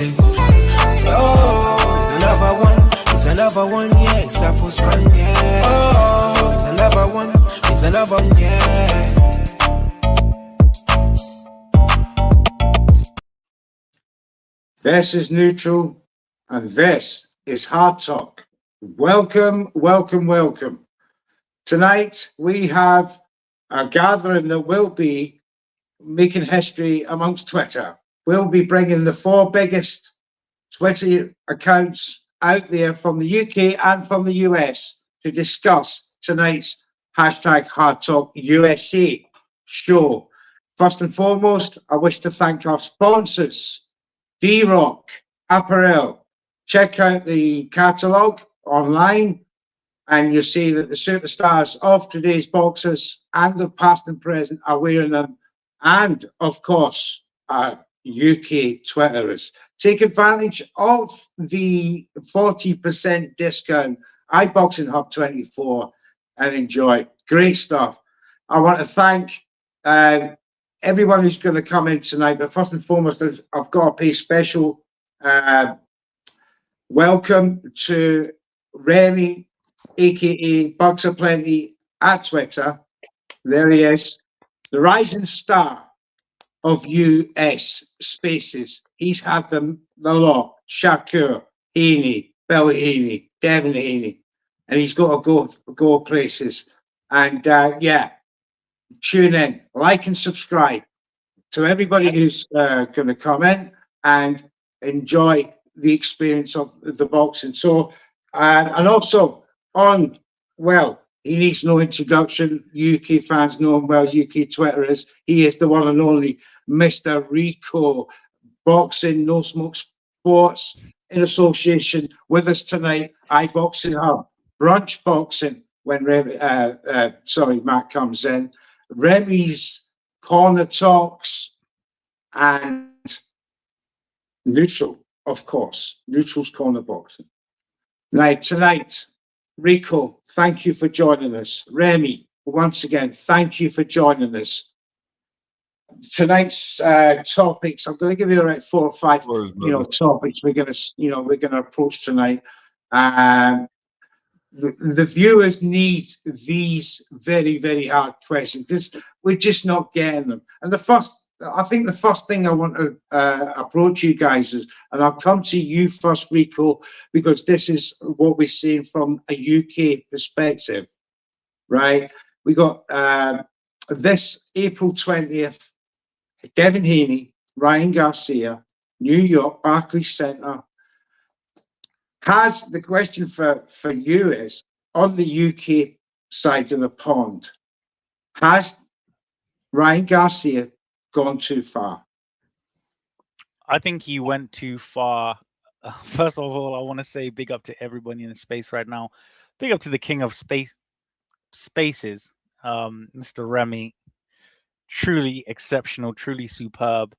place. Oh, it's another one. It's another one, yeah. It's a first one, yeah. Oh, it's another one. It's another one, yeah. This is Neutral, and this is Hard Talk. Welcome, welcome, welcome. Tonight we have a gathering that will be making history amongst Twitter. We'll be bringing the 4 biggest Twitter accounts out there from the UK and from the US to discuss tonight's hashtag Hard Talk USA show. First and foremost, I wish to thank our sponsors, D-Rock Apparel. Check out the catalogue online and you'll see that the superstars of today's boxers and of past and present are wearing them. And of course, UK Twitterers. Take advantage of the 40% discount, iBoxingHub 24, and enjoy. Great stuff. I want to thank everyone who's going to come in tonight, but first and foremost, I've got to pay special welcome to Remy, aka Buxaplenty at Twitter. There he is, the rising star of US spaces. He's had them a lot. Shakur, Haney, Bill Haney, Devin Haney, and he's got to go places. And yeah, tune in, like and subscribe to everybody who's going to come in and enjoy the experience of the boxing. So, and also on, well, he needs no introduction. UK fans know him well. UK Twitter is. He is the one and only Mr. Ricco. Boxing, No Smoke Sports, in association with us tonight. iBoxingHub, brunch boxing when Matt comes in. Remy's Corner Talks and Neutral, of course. Neutral's Corner Boxing. Now tonight, Ricco, thank you for joining us. Remy, once again, thank you for joining us. Tonight's topics, I'm going to give you about 4 or 5, topics we're going to approach tonight. The viewers need these very, very hard questions because we're just not getting them. And I think the first thing I want to approach you guys is, and I'll come to you first, Ricco, because this is what we're seeing from a UK perspective, right? We got this April 20th, Devin Haney, Ryan Garcia, New York, Barclays Centre. The question for you is, on the UK side of the pond, has Ryan Garcia gone too far? I think he went too far. First of all, I want to say big up to everybody in the space right now. Big up to the king of spaces, Mr. Remy. Truly exceptional, truly superb,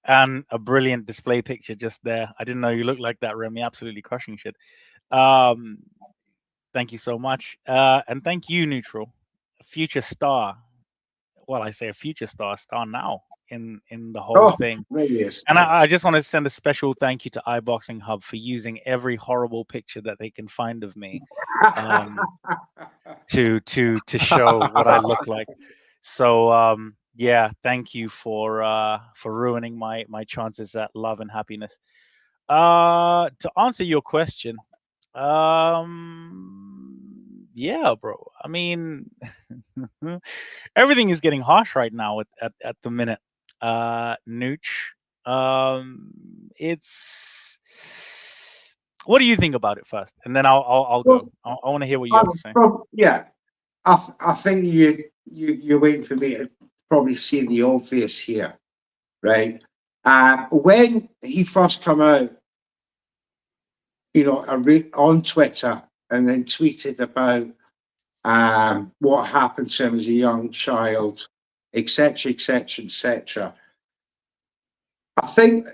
and a brilliant display picture just there. I didn't know you looked like that, Remy. Absolutely crushing shit. Thank you so much. And thank you, Neutral. A future star. Well, I say a future star now in the whole thing. Really is. And I just want to send a special thank you to iBoxingHub for using every horrible picture that they can find of me to show what I look like. So yeah, thank you for ruining my chances at love and happiness. To answer your question, yeah, bro. I mean, everything is getting harsh right now at the minute. Nooch, it's. What do you think about it first, and then I'll go. I want to hear what you have to say. Yeah, I think you're waiting for me to probably see the obvious here, right? When he first come out, on Twitter and then tweeted about what happened to him as a young child, etc., etc., etc. I think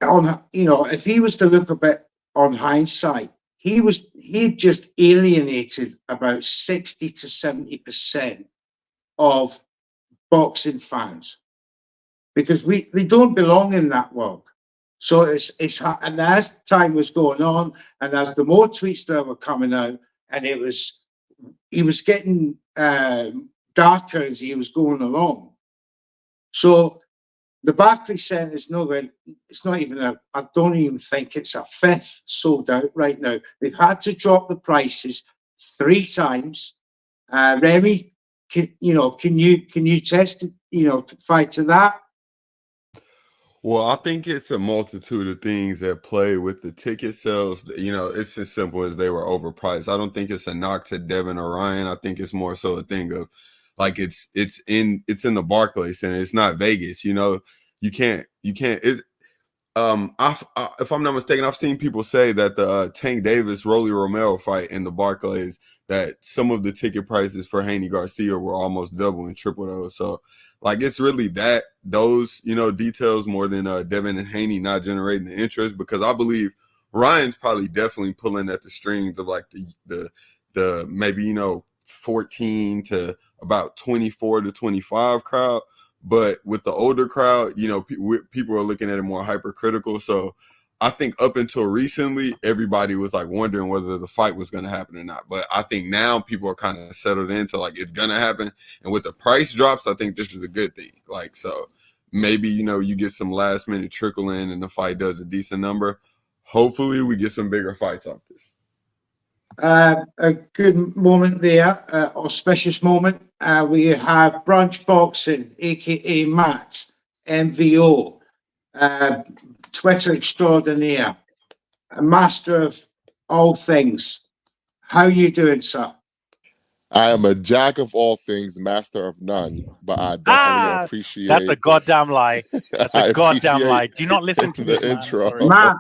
if he was to look a bit on hindsight, he'd just alienated about 60 to 70% of boxing fans because they don't belong in that world. So and as time was going on, and as the more tweets that were coming out, and he was getting darker as he was going along. So the Barclays Centre is nowhere. It's not even I don't even think it's a fifth sold out right now. They've had to drop the prices 3 times. Remy, can you testify to that? Well, I think it's a multitude of things that play with the ticket sales. It's as simple as they were overpriced. I don't think it's a knock to Devin or Ryan. I think it's more so a thing of like it's in the Barclays Center. It's not Vegas. You can't. It's if I'm not mistaken, I've seen people say that the Tank Davis Rolly Romero fight in the Barclays, that some of the ticket prices for Haney Garcia were almost double and triple those. So like it's really those details more than Devin and Haney not generating the interest, because I believe Ryan's probably definitely pulling at the strings of like the maybe 14 to about 24 to 25 crowd. But with the older crowd, people are looking at it more hypercritical. So I think up until recently, everybody was like wondering whether the fight was going to happen or not. But I think now people are kind of settled into like it's going to happen. And with the price drops, I think this is a good thing. Like, so maybe, you get some last minute trickle in and the fight does a decent number. Hopefully we get some bigger fights off this. A good moment there, auspicious moment. We have Branch Boxing, aka Matt, MVO, Twitter extraordinaire, a master of all things. How are you doing, sir? I am a jack of all things, master of none, but I definitely appreciate. That's a goddamn lie. That's a goddamn lie. Do not listen to this intro. Matt,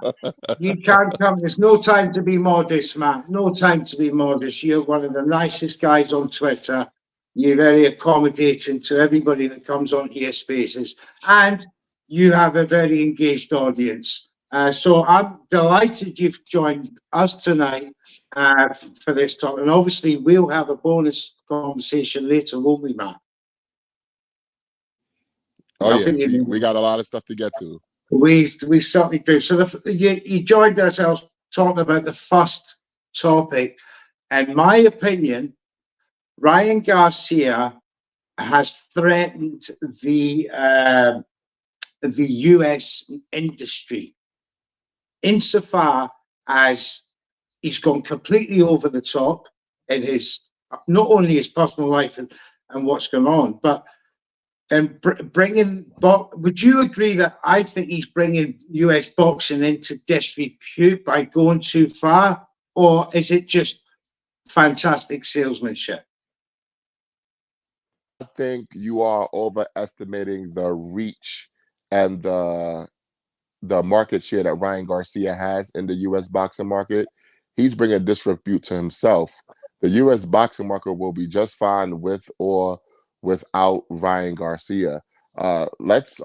you can't come. There's no time to be modest, Matt. No time to be modest. You're one of the nicest guys on Twitter. You're very accommodating to everybody that comes onto your spaces, and you have a very engaged audience. So I'm delighted you've joined us tonight for this talk. And obviously, we'll have a bonus conversation later, won't we, Matt? Oh, yeah. We got a lot of stuff to get to. We certainly do. So you joined ourselves talking about the first topic. In my opinion, Ryan Garcia has threatened the US industry insofar as he's gone completely over the top in his, not only his personal life and what's going on, but would you agree that I think he's bringing US boxing into disrepute by going too far, or is it just fantastic salesmanship? I think you are overestimating the reach and the market share that Ryan Garcia has in the U.S. boxing market. He's bringing disrepute to himself. The U.S. boxing market will be just fine with or without Ryan Garcia. Let's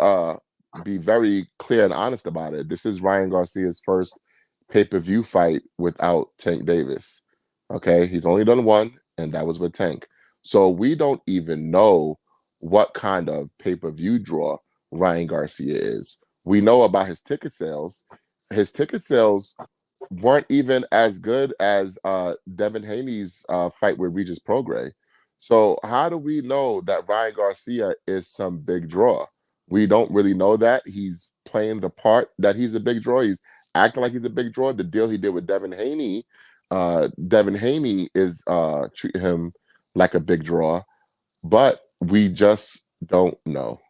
be very clear and honest about it. This is Ryan Garcia's first pay-per-view fight without Tank Davis. Okay, he's only done one, and that was with Tank. So we don't even know what kind of pay-per-view draw Ryan Garcia is. We know about his ticket sales. His ticket sales weren't even as good as Devin Haney's fight with Regis Prograis. So how do we know that Ryan Garcia is some big draw? We don't really know that. He's playing the part that he's a big draw. He's acting like he's a big draw. The deal he did with Devin Haney is treating him like a big draw, but we just don't know.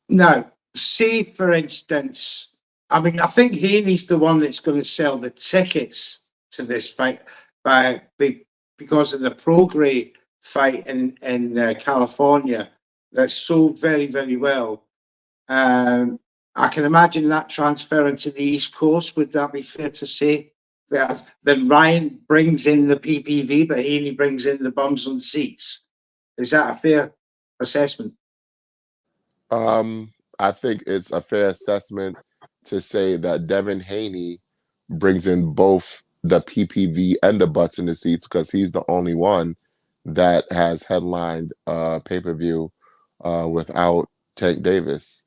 Now, say for instance, I mean, I think Haney's the one that's going to sell the tickets to this fight because of the Prograis fight in California that sold very, very well. I can imagine that transferring to the East Coast. Would that be fair to say? Then Ryan brings in the PPV, but Haney brings in the bums on seats. Is that a fair assessment? I think it's a fair assessment to say that Devin Haney brings in both the PPV and the butts in the seats because he's the only one that has headlined pay-per-view without Tank Davis.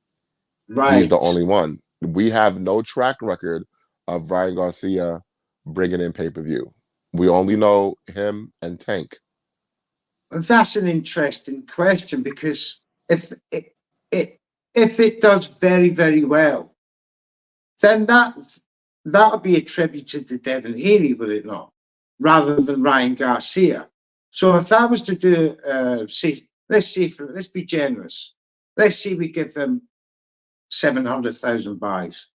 Right. He's the only one. We have no track record of Ryan Garcia bringing in pay-per-view. We only know him and Tank. That's an interesting question, because if it does very, very well, then that'll be attributed to Devin Haney, will it not, rather than Ryan Garcia? So if that was to do, let's be generous. Let's see, we give them 700,000 buys.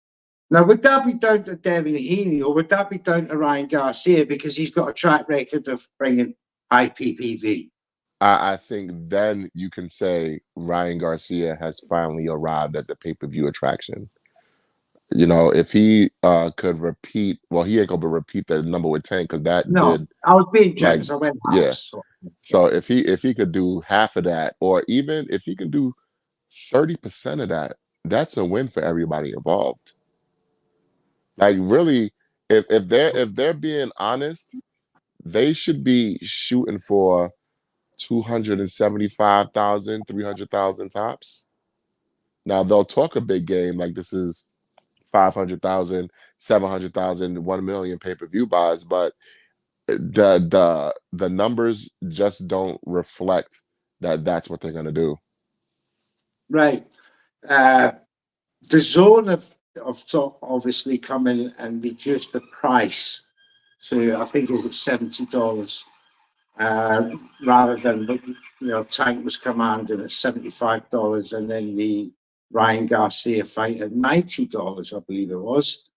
Now, would that be down to Devin Haney, or would that be down to Ryan Garcia because he's got a track record of bringing high PPV? I think then you can say Ryan Garcia has finally arrived as a pay-per-view attraction. You know, if he could repeat, well, he ain't gonna repeat the number with Tank, because that did. I was being generous. I went half. Yeah. So if he could do half of that, or even if he can do 30% of that, that's a win for everybody involved. Like, really, if they're being honest, they should be shooting for 275,000, 300,000 tops. Now they'll talk a big game like this is 500,000, 700,000, 1 million pay-per-view buys, but the numbers just don't reflect that that's what they're going to do. Right. The zone of obviously come in and reduce the price to, I think, is it $70, rather than, Tank was commanding at $75, and then the Ryan Garcia fight at $90, I believe it was.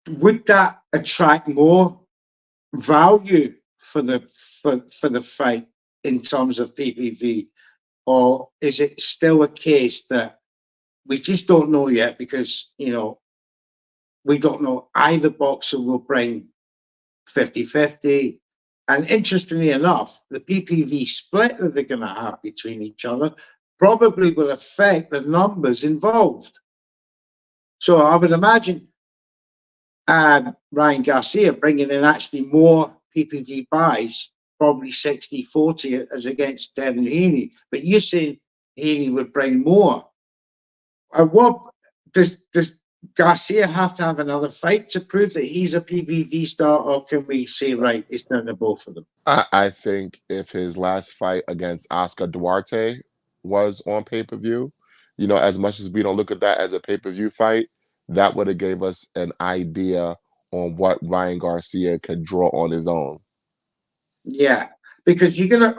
Would that attract more value for the fight in terms of PPV, or is it still a case that we just don't know yet, because we don't know either boxer will bring 50-50? And interestingly enough, the PPV split that they're going to have between each other probably will affect the numbers involved. So I would imagine Ryan Garcia bringing in actually more PPV buys, probably 60-40 as against Devin Haney. But you're saying Haney would bring more. What does Garcia have to have another fight to prove that he's a PPV star, or can we say, right, it's down to both of them? I think if his last fight against Oscar Duarte was on pay-per-view, as much as we don't look at that as a pay-per-view fight, that would have gave us an idea on what Ryan Garcia could draw on his own. Yeah, because you're gonna,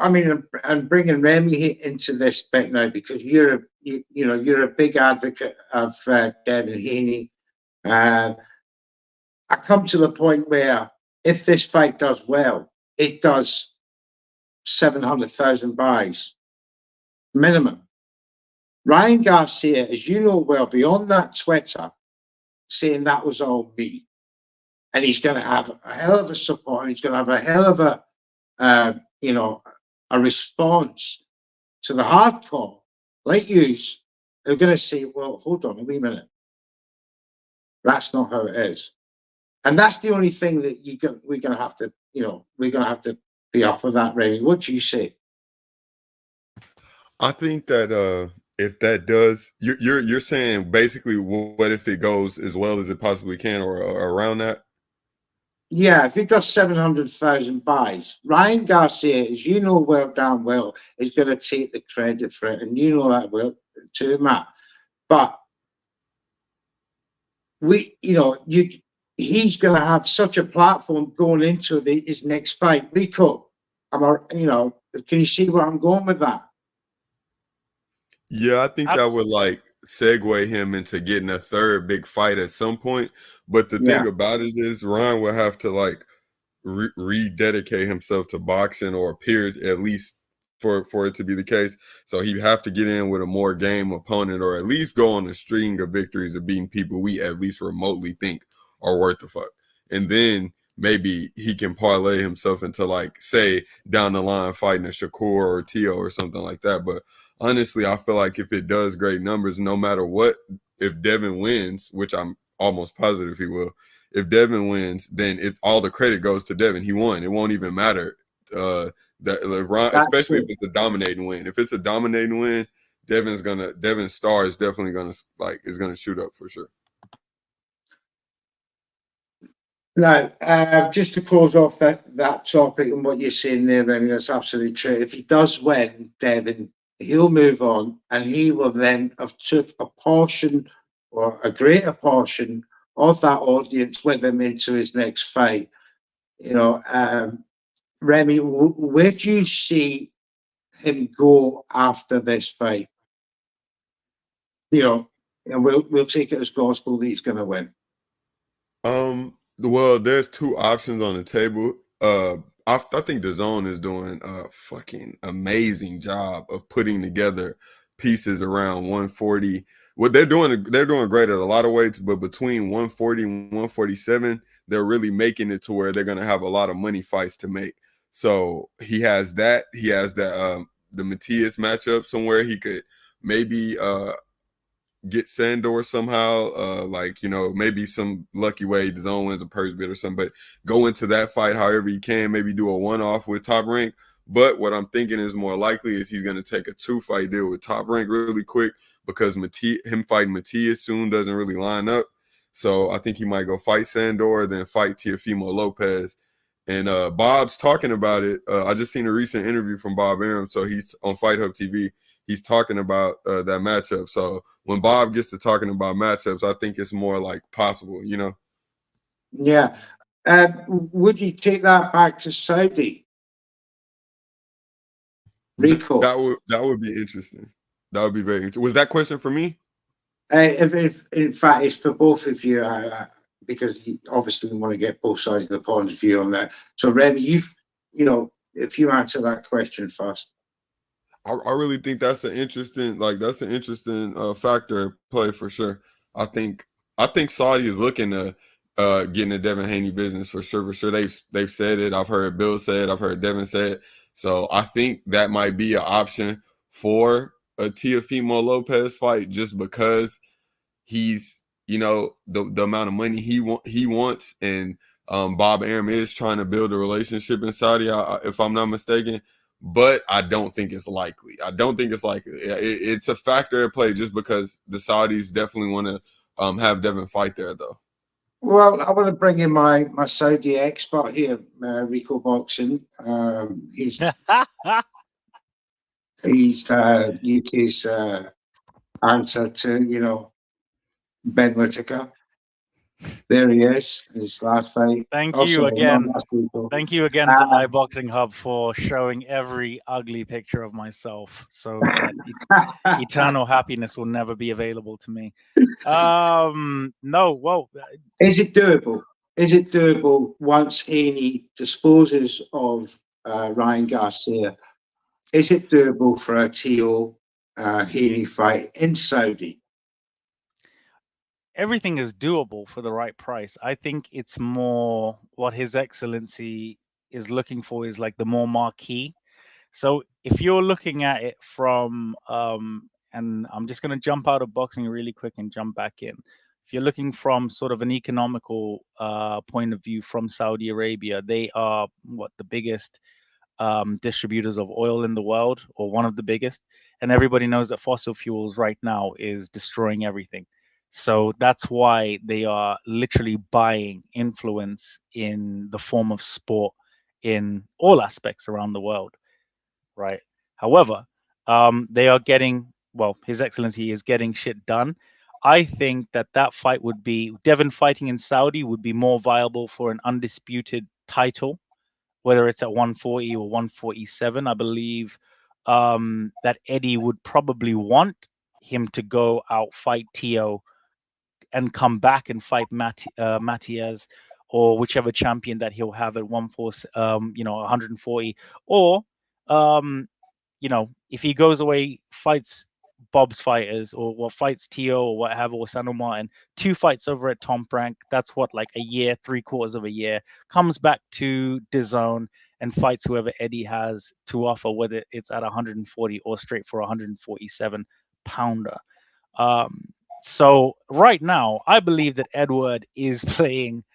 and bringing Remy into this bit now, because you're a big advocate of Devin Haney. I come to the point where if this fight does well, it does 700,000 buys minimum. Ryan Garcia, as you know well, beyond that Twitter saying that was all me, and he's going to have a hell of a support, and he's going to have a hell of a a response to the hardcore like yous. They're going to say, well, hold on a wee minute, that's not how it is. And that's the only thing that we're going to have to, we're going to have to be up for that, Remy. What do you say? I think that if that does, you're saying basically, what if it goes as well as it possibly can, or around that? Yeah, if it does 700,000 buys, Ryan Garcia, as you know damn well, is going to take the credit for it, and you know that well too, Matt. But he's going to have such a platform going into his next fight. Ricco, can you see where I'm going with that? Yeah, I think that would segue him into getting a third big fight at some point. But the thing about it is, Ryan will have to rededicate himself to boxing, or appear at least for it to be the case. So he'd have to get in with a more game opponent, or at least go on a string of victories of beating people we at least remotely think are worth the fuck. And then maybe he can parlay himself into, say, down the line fighting a Shakur or Tio or something like that. But honestly, I feel like if it does great numbers, no matter what, if Devin wins, which I'm almost positive he will, if Devin wins, then all the credit goes to Devin. He won. It won't even matter especially if it's a dominating win. If it's a dominating win, Devin Starr is definitely gonna shoot up for sure. Now, just to close off that topic and what you're saying there, Remy, that's absolutely true. If he does win, Devin, he'll move on, and he will then have took a portion or a greater portion of that audience with him into his next fight. You know, Remy, where do you see him go after this fight? You know, and we'll take it as gospel that he's going to win. Well, there's two options on the table. I think DAZN is doing a fucking amazing job of putting together pieces around 140. What they're doing great at a lot of weights, but between 140 and 147, they're really making it to where they're gonna have a lot of money fights to make. So he has that. He has that the Matias matchup somewhere. He could maybe get Sandor somehow, like, you know, maybe some lucky way the zone wins a purse bid or something, but go into that fight however you can, maybe do a one-off with Top Rank. But what I'm thinking is more likely is he's going to take a 2-fight deal with Top Rank really quick, because him fighting Matias soon doesn't really line up. So I think he might go fight Sandor, then fight Teofimo Lopez. And Bob's talking about it. I just seen a recent interview from Bob Arum, so he's on Fight Hub TV. He's talking about that matchup. So when Bob gets to talking about matchups, I think it's more like possible, you know? Yeah. Would you take that back to Saudi? Ricco. That would be interesting. That would be very interesting. Was that question for me? If in fact it's for both of you, because you obviously want to get both sides of the pond's view on that. So Remy, you know, if you answer that question first. I really think that's an interesting factor at play for sure. I think Saudi is looking to get in the Devin Haney business for sure. For sure, they've said it. I've heard Bill say it. I've heard Devin say it. So I think that might be an option for a Teofimo Lopez fight, just because he's, you know, the amount of money he wants, and Bob Arum is trying to build a relationship in Saudi, if I'm not mistaken. But I don't think it's likely. It's a factor at play, just because the Saudis definitely want to have Devin fight there, though. Well, I want to bring in my Saudi expert here, Ricco Boxing. He's UK's answer to, you know, Ben Whittaker. There he is, his last fight. Thank Also, you again. Thank you again to iBoxingHub for showing every ugly picture of myself, so that eternal happiness will never be available to me. No, well, is it doable? Is it doable once Haney disposes of Ryan Garcia? Is it doable for a Teo Haney fight in Saudi? Everything is doable for the right price. I think it's more what His Excellency is looking for is like the more marquee. So if you're looking at it from, and I'm just going to jump out of boxing really quick and jump back in. If you're looking from sort of an economical point of view from Saudi Arabia, they are the biggest distributors of oil in the world, or one of the biggest. And everybody knows that fossil fuels right now is destroying everything. So that's why they are literally buying influence in the form of sport in all aspects around the world, right? However, they are getting, His Excellency is getting shit done. I think that fight would be, Devin fighting in Saudi would be more viable for an undisputed title, whether it's at 140 or 147. I believe that Eddie would probably want him to go out, fight Teo, and come back and fight Matias, or whichever champion that he'll have at 140, or if he goes away, fights Bob's fighters, or fights Teo or whatever, or Sandor Martin, 2 fights over at Tom Frank. That's like a year, 3/4 of a year. Comes back to DAZN and fights whoever Eddie has to offer, whether it's at 140 or straight for 147 pounder. So right now, I believe that Edward is playing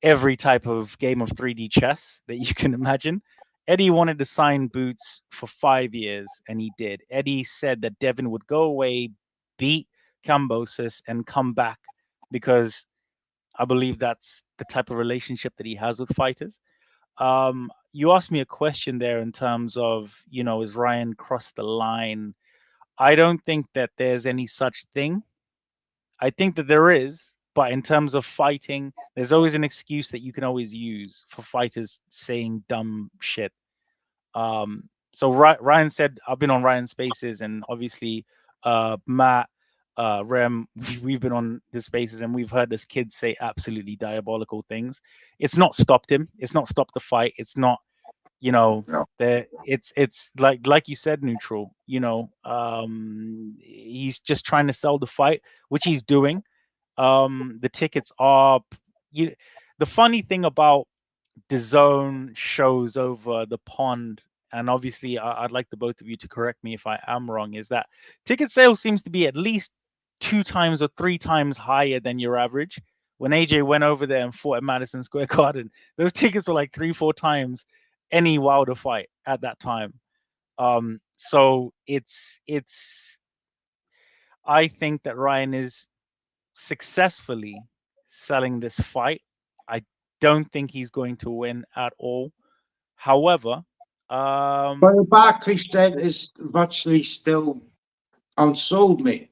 every type of game of 3D chess that you can imagine. Eddie wanted to sign Boots for 5 years, and he did. Eddie said that Devin would go away, beat Kambosos, and come back because I believe that's the type of relationship that he has with fighters. You asked me a question there in terms of, is Ryan crossed the line? I don't think that there's any such thing. I think that there is, but in terms of fighting, there's always an excuse that you can always use for fighters saying dumb shit. So Ryan said, I've been on Ryan Spaces, and obviously Matt, Rem, we've been on his spaces, and we've heard this kid say absolutely diabolical things. It's not stopped him. It's not stopped the fight. It's not, No. it's like you said, neutral. He's just trying to sell the fight, which he's doing. The tickets are. The funny thing about DAZN shows over the pond, and obviously I'd like the both of you to correct me if I am wrong, is that ticket sales seems to be at least 2 times or 3 times higher than your average. When AJ went over there and fought at Madison Square Garden, those tickets were like 3-4 times any Wilder fight at that time. So it's I think that Ryan is successfully selling this fight. I don't think he's going to win at all. However, But the Barclays Center is virtually still unsold, mate.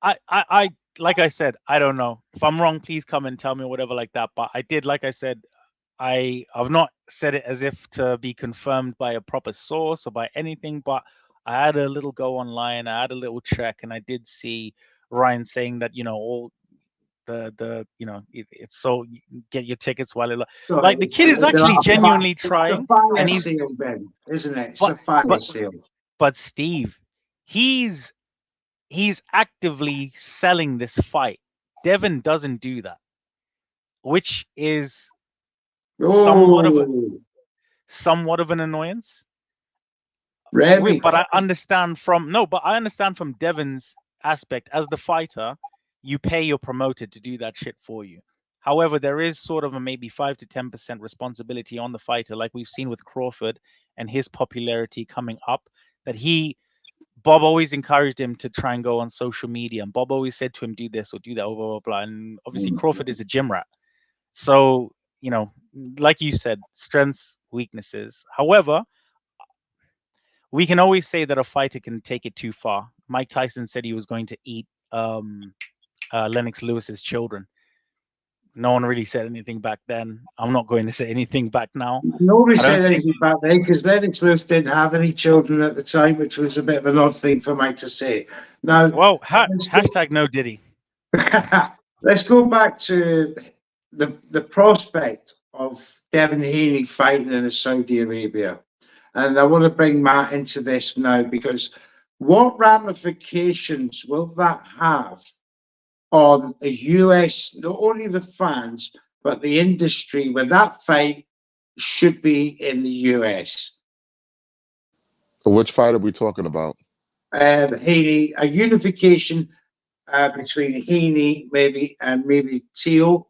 I like I said, I don't know. If I'm wrong, please come and tell me whatever like that. But I did, like I said, I've not said it as if to be confirmed by a proper source or by anything, but I had a little go online, I had a little check, and I did see Ryan saying that, all it's so you can get your tickets while it like the kid is actually genuinely trying, and he's sale, Ben, isn't it? It's but, a fire but, sale. but Steve, he's actively selling this fight. Devin doesn't do that, which is somewhat of an annoyance. Remy. But I understand from Devin's aspect as the fighter, you pay your promoter to do that shit for you. However, there is sort of a maybe 5 to 10% responsibility on the fighter, like we've seen with Crawford and his popularity coming up, that Bob always encouraged him to try and go on social media, and Bob always said to him, do this or do that, blah, blah, blah. And obviously Crawford is a gym rat. So, like you said, strengths, weaknesses. However, we can always say that a fighter can take it too far. Mike Tyson said he was going to eat Lennox Lewis's children. No one really said anything back then. I'm not going to say anything back now. Nobody said anything back then because Lennox Lewis didn't have any children at the time, which was a bit of an odd thing for Mike to say. Now, well, hashtag no Diddy. Let's go back to the prospect of Devin Haney fighting in Saudi Arabia. And I want to bring Matt into this now, because what ramifications will that have on the US, not only the fans, but the industry, where that fight should be in the US? Which fight are we talking about? Haney, a unification between Haney and maybe Teal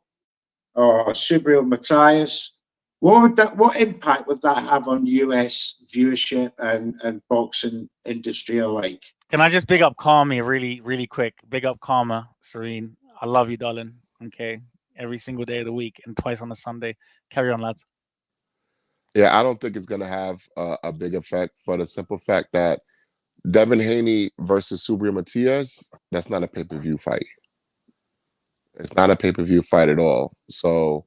or Subriel Matthias. What impact would that have on US viewership and boxing industry alike? Can I just big up Karma really, really quick? Big up Karma, Serene. I love you, darling. Okay. Every single day of the week and twice on a Sunday. Carry on, lads. Yeah, I don't think it's going to have a big effect, for the simple fact that Devin Haney versus Subriel Matias, that's not a pay-per-view fight. It's not a pay-per-view fight at all. So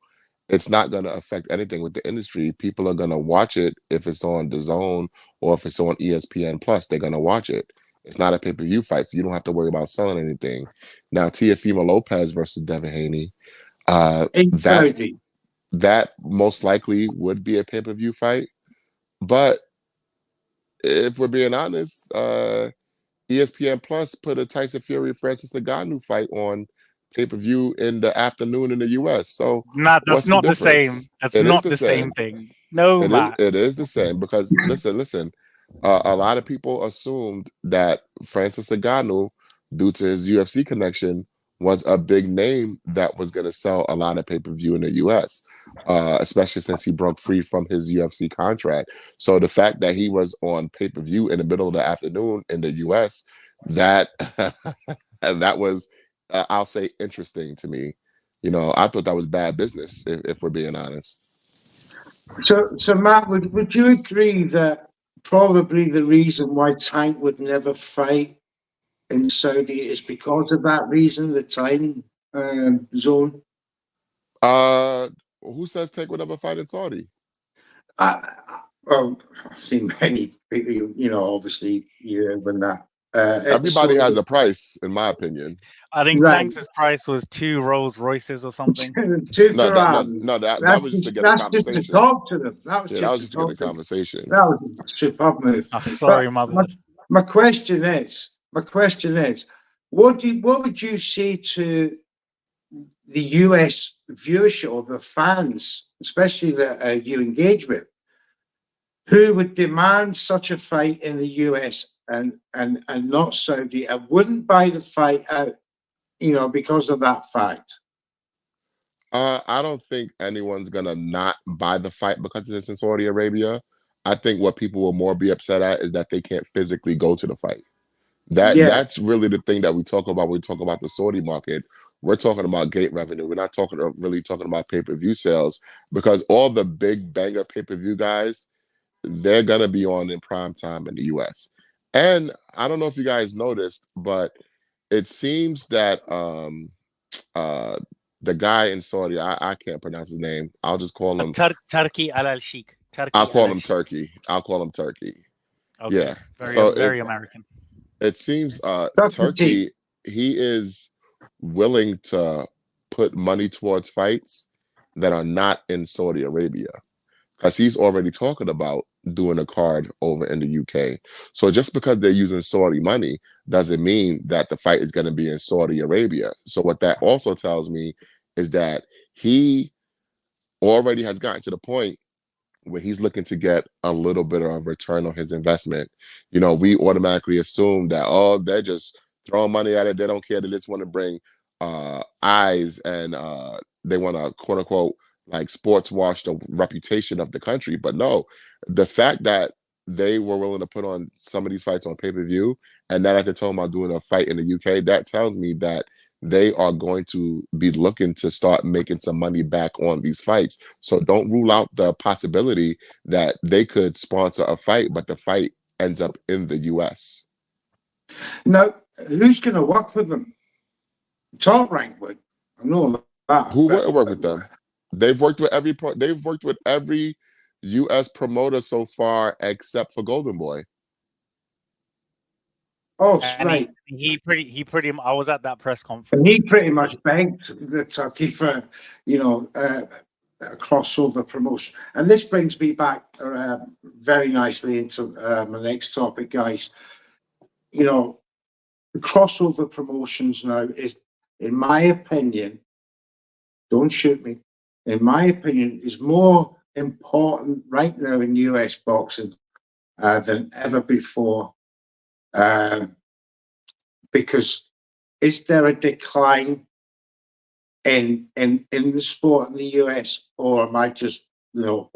it's not going to affect anything with the industry. People are going to watch it if it's on DAZN or if it's on ESPN Plus. They're going to watch it. It's not a pay-per-view fight, so you don't have to worry about selling anything. Now, Teofimo Lopez versus Devin Haney, that most likely would be a pay-per-view fight. But if we're being honest, ESPN Plus put a Tyson Fury Francis Ngannou fight on pay-per-view in the afternoon in the US. So that's not the same. That's not the same thing. No, Matt. It is the same because listen. A lot of people assumed that Francis Ngannou, due to his UFC connection, was a big name that was going to sell a lot of pay-per-view in the US, especially since he broke free from his UFC contract. So the fact that he was on pay-per-view in the middle of the afternoon in the US, that and that was, I'll say, interesting to me. You know, I thought that was bad business, if we're being honest. So Matt, would you agree that probably the reason why Tank would never fight in Saudi is because of that reason, the time zone? Who says Tank would ever fight in Saudi? Well, I've seen many people, you know, obviously, yeah, when that. Everybody has a price, in my opinion. I think Right. Tanks' price was 2 Rolls Royces or something. Two No, Ferraris. that was just to get a That's just conversation. to talk to them. That was Yeah, just that was just to to get talk a to them. conversation. That was a superb move. Oh, sorry, my bad. My question is, what would you say to the US viewership or the fans, especially that you engage with, who would demand such a fight in the US and not Saudi, and wouldn't buy the fight out, you know, because of that fact? I don't think anyone's gonna not buy the fight because it's in Saudi Arabia. I think what people will more be upset at is that they can't physically go to the fight. That's really the thing that we talk about when we talk about the Saudi market. We're talking about gate revenue. We're not really talking about pay-per-view sales, because all the big banger pay-per-view guys, they're gonna be on in prime time in the US. And I don't know if you guys noticed, but it seems that the guy in Saudi, I can't pronounce his name. I'll just call him Turkey Al Sheikh. I'll call him Turkey. Okay. Yeah. Very American. It seems That's Turkey, he is willing to put money towards fights that are not in Saudi Arabia, because he's already talking about doing a card over in the UK. So just because they're using Saudi money doesn't mean that the fight is going to be in Saudi Arabia. So what that also tells me is that he already has gotten to the point where he's looking to get a little bit of a return on his investment. You know, we automatically assume that, oh, they're just throwing money at it. They don't care. They just want to bring eyes, and they want to, quote unquote, like sports wash the reputation of the country. But no, the fact that they were willing to put on some of these fights on pay-per-view, and that at the time about doing a fight in the UK, that tells me that they are going to be looking to start making some money back on these fights. So don't rule out the possibility that they could sponsor a fight, but the fight ends up in the US. Now, who's going to work with them? Top Rank would. I know that. Who wouldn't work with them? They've worked with every US promoter so far except for Golden Boy. Oh, And right. he pretty. I was at that press conference. And he pretty much begged the Turkey for, you know, a crossover promotion. And this brings me back very nicely into my next topic, guys. You know, the crossover promotions now is, in my opinion, don't shoot me, in my opinion, is more important right now in US boxing than ever before. Because is there a decline in the sport in the US, or am I just, you know,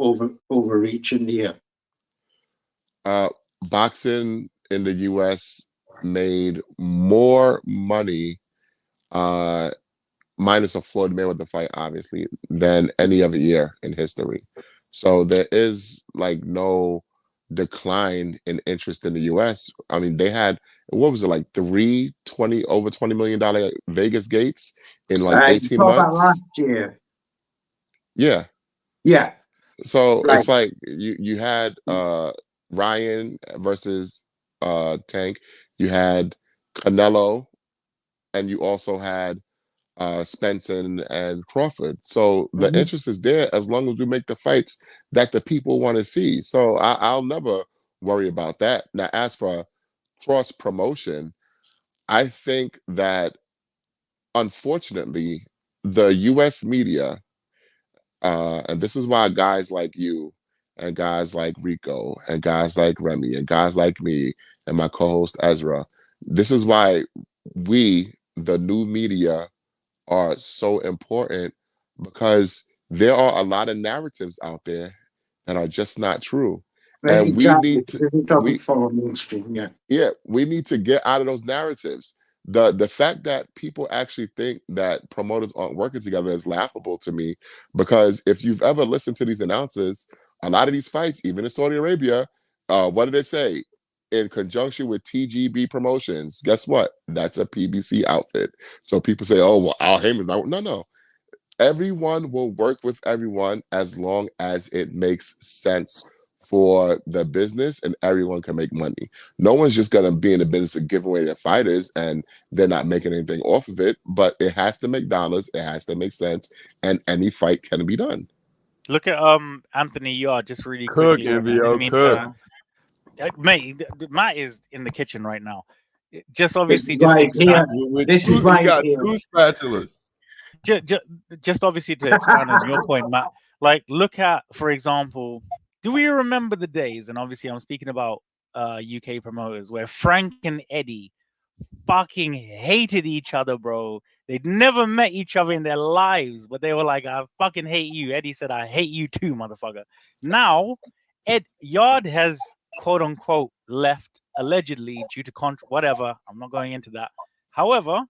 overreaching here? Boxing in the US made more money, minus a Floyd Mayweather fight, obviously, than any other year in history. So there is like no decline in interest in the US. I mean, they had, what was it, like over $20 million Vegas gates in like 18 months? About last year. Yeah. Yeah. So right. It's like you had Ryan versus Tank, you had Canelo, and you also had Spence and Crawford. So the interest is there as long as we make the fights that the people want to see. So I'll never worry about that. Now, as for cross promotion, I think that unfortunately the US media, and this is why guys like you and guys like Rico and guys like Remy and guys like me and my co-host Ezra, this is why we the new media are so important because there are a lot of narratives out there that are just not true. And we Exactly. need to It doesn't we follow mainstream. Yeah. yeah, we need to get out of those narratives. The fact that people actually think that promoters aren't working together is laughable to me, because if you've ever listened to these announcers, a lot of these fights, even in Saudi Arabia, what did they say? In conjunction with TGB Promotions. Guess what? That's a PBC outfit. So people say, "Oh, well, Al Heyman's not." No. Everyone will work with everyone as long as it makes sense for the business and everyone can make money. No one's just gonna be in the business of giving away their fighters and they're not making anything off of it, but it has to make dollars, it has to make sense, and any fight can be done. Look at Anthony Yard just really Cook, quickly. I didn't NVO, mean cook. mate, Matt is in the kitchen right now. Just This obviously is just to right here. With This two, is right he got here. 2 spatulas. just obviously to expand on your point, Matt. Like, look at, for example, do we remember the days? And obviously, I'm speaking about UK promoters where Frank and Eddie fucking hated each other, bro. They'd never met each other in their lives, but they were like, "I fucking hate you." Eddie said, "I hate you too, motherfucker." Now, Ed Yard has quote unquote left allegedly due to whatever. I'm not going into that. However,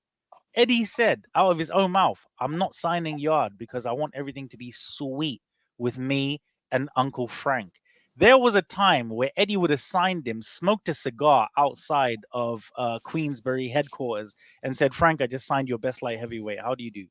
Eddie said out of his own mouth, "I'm not signing Yard because I want everything to be sweet with me and Uncle Frank." There was a time where Eddie would have signed him, smoked a cigar outside of Queensbury headquarters, and said, "Frank, I just signed your best light heavyweight. How do you do?"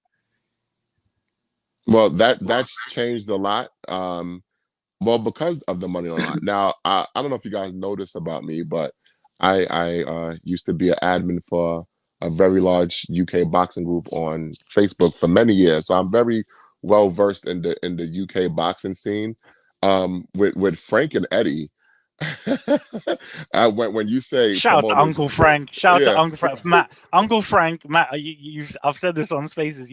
Well, that's changed a lot. Well, because of the money on the line. Now, I don't know if you guys noticed about me, but I used to be an admin for a very large UK boxing group on Facebook for many years. So I'm very well versed in the UK boxing scene. With Frank and Eddie, when you say Shout out to promoters, Uncle Frank. Shout out to yeah, Uncle Frank. Matt, Uncle Frank, Matt, I've said this on Spaces.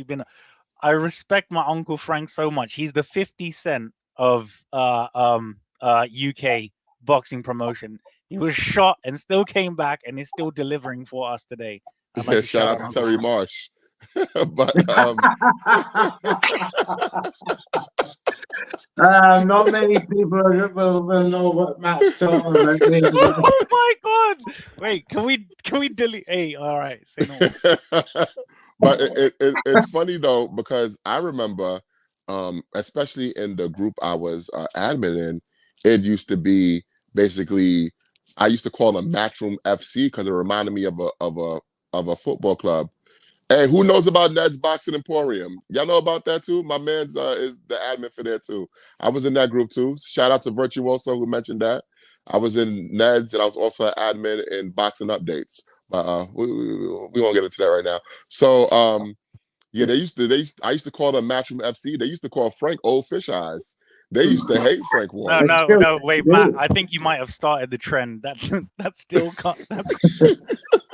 I respect my Uncle Frank so much. He's the 50 Cent of UK boxing promotion. He was shot and still came back and is still delivering for us today. I'd like to shout out to Uncle Terry Frank. Marsh. But not many people will know what Matt's talking about. Oh my god! Wait, can we delete? Hey, all right, say no more. But it's funny though, because I remember, especially in the group I was admin in, it used to be basically, I used to call them Matchroom FC because it reminded me of a football club. Hey, who knows about Ned's Boxing Emporium? Y'all know about that too? My man's is the admin for there too. I was in that group too. Shout out to Virtuoso who mentioned that. I was in Ned's and I was also an admin in Boxing Updates. But we won't get into that right now. So yeah, I used to call them Matchroom FC. They used to call Frank Old Fish Eyes. They used to hate Frank Warren. No, wait, Matt. I think you might have started the trend. That's still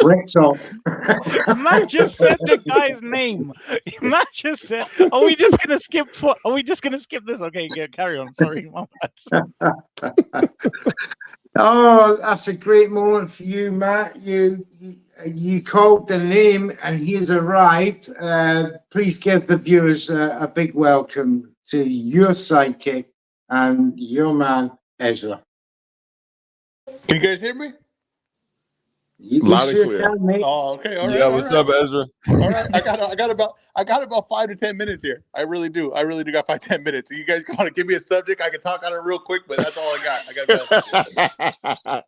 Ricco. Matt just said the guy's name. Matt just said, "Are we just gonna skip? Are we just gonna skip this?" Okay, yeah, carry on. Sorry, my bad. Oh, that's a great moment for you, Matt. You called the name and he has arrived. Please give the viewers a big welcome to your sidekick and your man, Ezra. Can you guys hear me? Loud and clear. Oh, okay. All right. Yeah, what's up, Ezra? All right. I got about 5 to 10 minutes here. I really do got 5-10 minutes. You guys want to give me a subject? I can talk on it real quick, but that's all I got.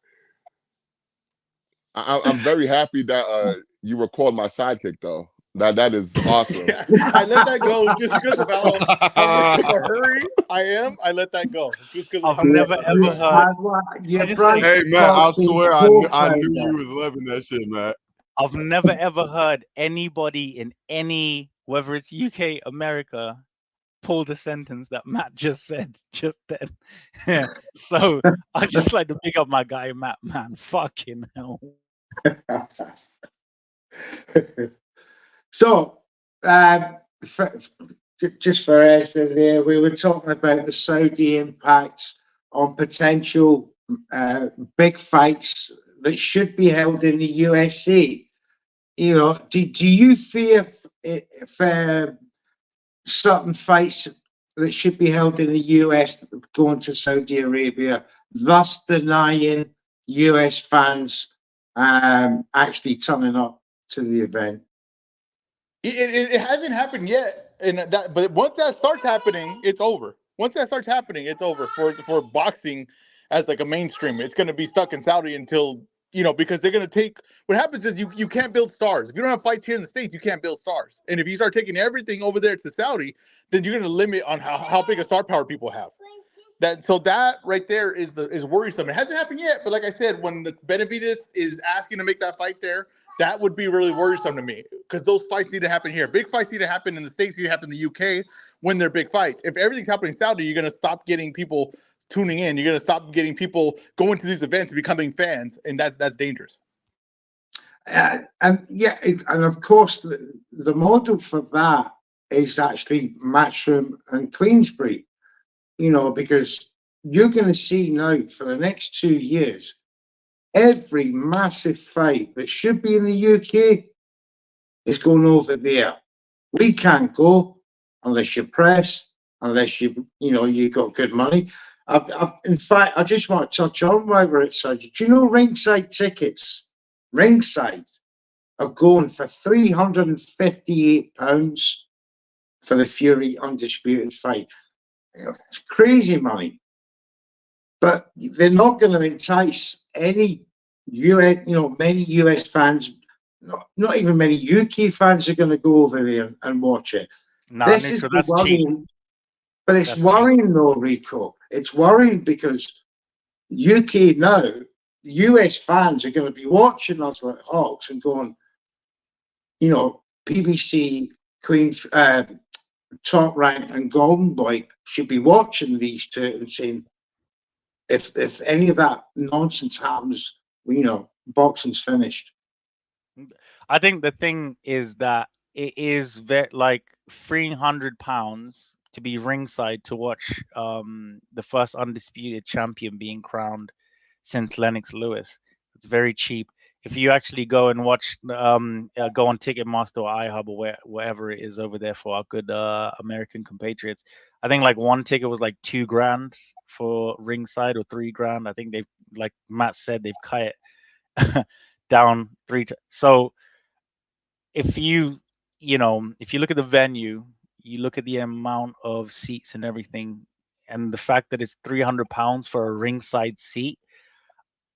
I'm very happy that you recalled my sidekick though. That is awesome. Yeah, I let that go just because of how much of a hurry I am. I let that go. I've never ever heard. Hey, Matt, I swear I knew you was loving that shit, Matt. I've never ever heard anybody in any, whether it's UK, America, pull the sentence that Matt just said just then. Yeah. So I just like to pick up my guy Matt, man. Fucking hell. So, just for Ezra there, we were talking about the Saudi impact on potential big fights that should be held in the USA. you know, do you fear if certain fights that should be held in the US going to Saudi Arabia, thus denying US fans actually turning up to the event? It hasn't happened yet, and that, but once that starts happening, it's over. Once that starts happening, it's over for boxing as like a mainstream. It's going to be stuck in Saudi until, you know, because they're going to take. What happens is you can't build stars. If you don't have fights here in the States, you can't build stars. And if you start taking everything over there to Saudi, then you're going to limit on how big a star power people have. That right there is worrisome. It hasn't happened yet, but like I said, when the Benavides is asking to make that fight there, that would be really worrisome to me, because those fights need to happen here. Big fights need to happen in the States, need to happen in the UK when they're big fights. If everything's happening in Saudi, you're going to stop getting people tuning in. You're going to stop getting people going to these events and becoming fans, and that's dangerous. And of course, the model for that is actually Matchroom and Queensbury, you know, because you're going to see now for the next 2 years, every massive fight that should be in the UK is going over there. We can't go unless you press, unless you got good money. In fact, I just want to touch on while we're outside. Do you know ringside tickets? Ringside are going for £358 for the Fury Undisputed fight. It's crazy money. But they're not going to entice any many US fans, not even many UK fans are going to go over there and watch it. Nah, This neutral, is that's cheap. worrying. But it's That's worrying though, Rico. It's worrying because UK now, US fans are going to be watching us like hawks and going, you know, PBC, Queen, Top Rank and Golden Boy should be watching these two and saying, if any of that nonsense happens, you know, boxing's finished. I think the thing is that it is like £300 to be ringside to watch the first undisputed champion being crowned since Lennox Lewis. It's very cheap. If you actually go and watch, go on Ticketmaster or iHub or wherever it is over there for our good American compatriots, I think like one ticket was like $2,000 for ringside or $3,000. I think they've, like Matt said, they've cut it down so if you look at the venue, you look at the amount of seats and everything, and the fact that it's £300 for a ringside seat,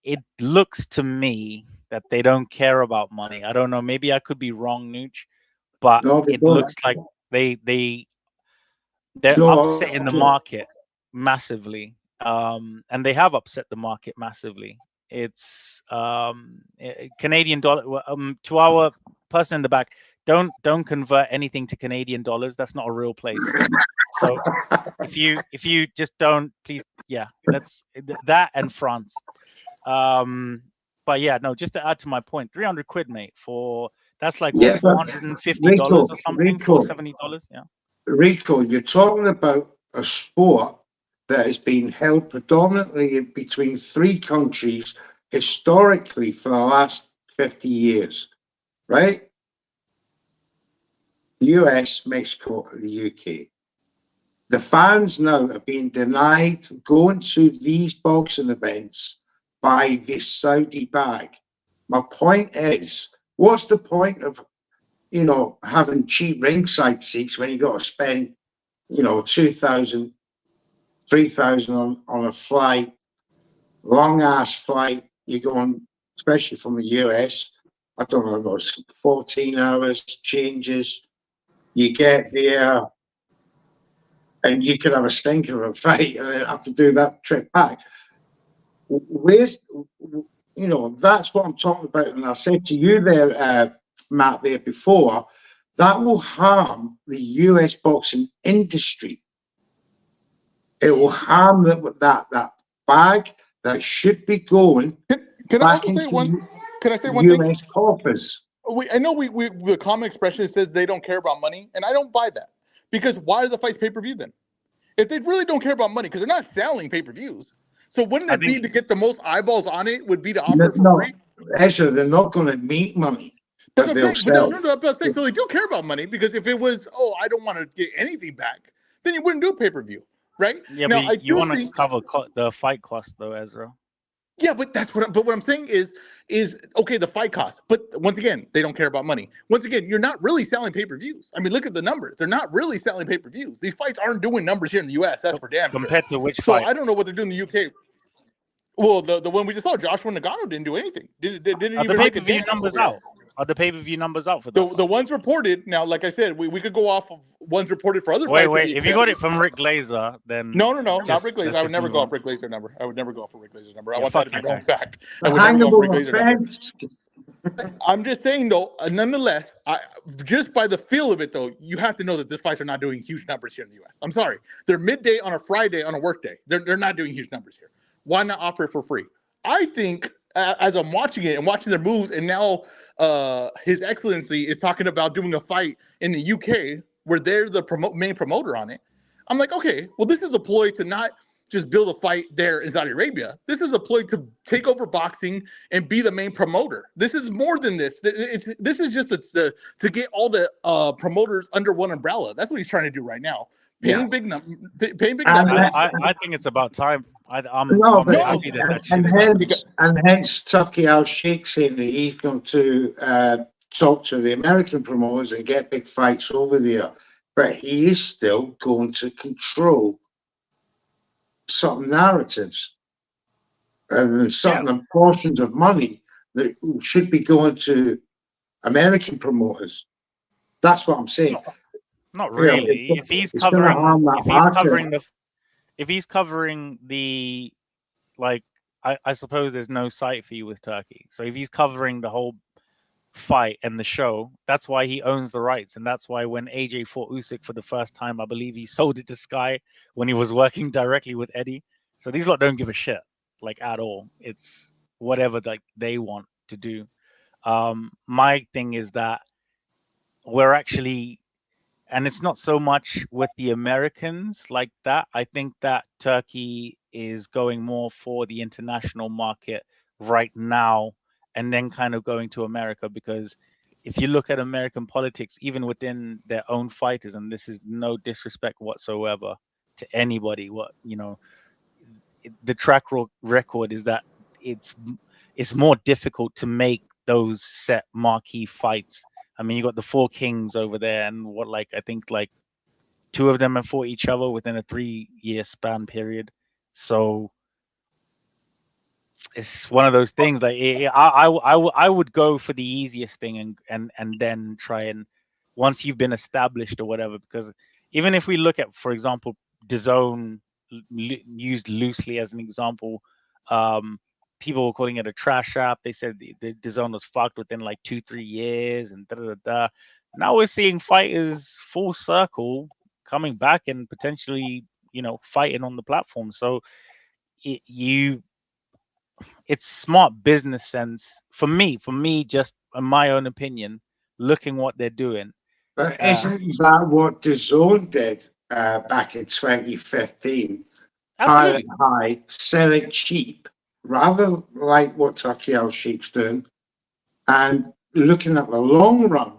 it looks to me that they don't care about money. I don't know, maybe I could be wrong, Nooch, but No, it looks like they're upsetting the market massively, and they have upset the market massively. It's Canadian dollar. To our person in the back, don't convert anything to Canadian dollars. That's not a real place. So if you just don't, please, yeah, that's that and France. But yeah, no, just to add to my point, 300 quid, mate, that's like what, $450 or something for $70. Yeah. Rico, you're talking about a sport that has been held predominantly between three countries historically for the last 50 years, right? US, Mexico, the UK. The fans now are being denied going to these boxing events by this Saudi bag. My point is, what's the point of, you know, having cheap ringside seats when you got to spend, you know, $2,000, $3,000 on a flight, long ass flight? You're going, especially from the US, I don't know, about 14 hours, changes. You get there and you could have a stinker of a fight and then have to do that trip back. Where's, you know, that's what I'm talking about. And I said to you there, Matt, there before, that will harm the US boxing industry. It will harm that bag that should be going Can I also say one? Can I say one thing? US coffers. I know we the common expression says they don't care about money, and I don't buy that, because why are the fights pay-per-view then? If they really don't care about money, because they're not selling pay-per-views, so wouldn't it be to get the most eyeballs on it would be to offer it for free? Ezra, they're not going to make money. That's what But I'm they'll saying. But sell. no, so they do care about money, because if it was, oh, I don't want to get anything back, then you wouldn't do pay-per-view, right? Yeah, Now, but I you do want to think, cover the fight cost though, Ezra. yeah, but what I'm saying is okay, the fight cost. But once again, they don't care about money. Once again, you're not really selling pay-per-views. I mean, look at the numbers. They're not really selling pay-per-views. These fights aren't doing numbers here in the US. That's for damn sure. Compared to which So fight? I don't know what they're doing in the UK. Well, the one we just saw, Joshua Nagano didn't do anything. Didn't Are the even make a pay-per-view dent numbers over here. out? Are the pay-per-view numbers out for that? The ones reported, now, like I said, we could go off of ones reported for other Wait, fights. wait. If you got it from Rick Glazer, then No, not just- Rick Glazer. let's I would just never move go on. off Rick Glazer number. I would never go off a Rick Glazer number. I Yeah, want fuck that to be that known guy. fact. I The would never go off Rick hangable Glazer number. offense. I'm just saying though, nonetheless, just by the feel of it though, you have to know that these fights are not doing huge numbers here in the US. I'm sorry. They're midday on a Friday on a work day. They're not doing huge numbers here. Why not offer it for free? I think as I'm watching it and watching their moves, and now His Excellency is talking about doing a fight in the UK where they're the main promoter on it. I'm like, okay, well, this is a ploy to not just build a fight there in Saudi Arabia. This is a ploy to take over boxing and be the main promoter. This is more than this. This is just to get all the promoters under one umbrella. That's what he's trying to do right now. Paying big numbers. I think it's about time. I'm happy that shit's happening. And hence Tucky Al Sheikh saying that he's going to talk to the American promoters and get big fights over there. But he is still going to control certain narratives and certain portions of money that should be going to American promoters. That's what I'm saying. Not really. Yeah, if he's it's gonna harm that market. if he's covering the, like, I suppose there's no site fee with Turkey. So if he's covering the whole fight and the show, that's why he owns the rights, and that's why when AJ fought Usyk for the first time, I believe he sold it to Sky when he was working directly with Eddie. So these lot don't give a shit, like, at all. It's whatever like they want to do. My thing is that we're actually, and it's not so much with the Americans like that. I think that Turkey is going more for the international market right now, and then kind of going to America, because if you look at American politics, even within their own fighters, and this is no disrespect whatsoever to anybody, the track record is that it's more difficult to make those set marquee fights. I mean, you got the Four Kings over there, and I think two of them have fought each other within a 3-year span period. So it's one of those things. Like, I would go for the easiest thing and then try and, once you've been established or whatever, because even if we look at, for example, DAZN, used loosely as an example, people were calling it a trash app. They said the DAZN was fucked within like 2-3 years, and Now we're seeing fighters full circle coming back and potentially, fighting on the platform. So it's smart business sense for me, just in my own opinion, looking what they're doing. But isn't that what DAZN did back in 2015? Absolutely. High, sell it cheap, rather like what Tucky Al Sheikh's doing, and looking at the long run.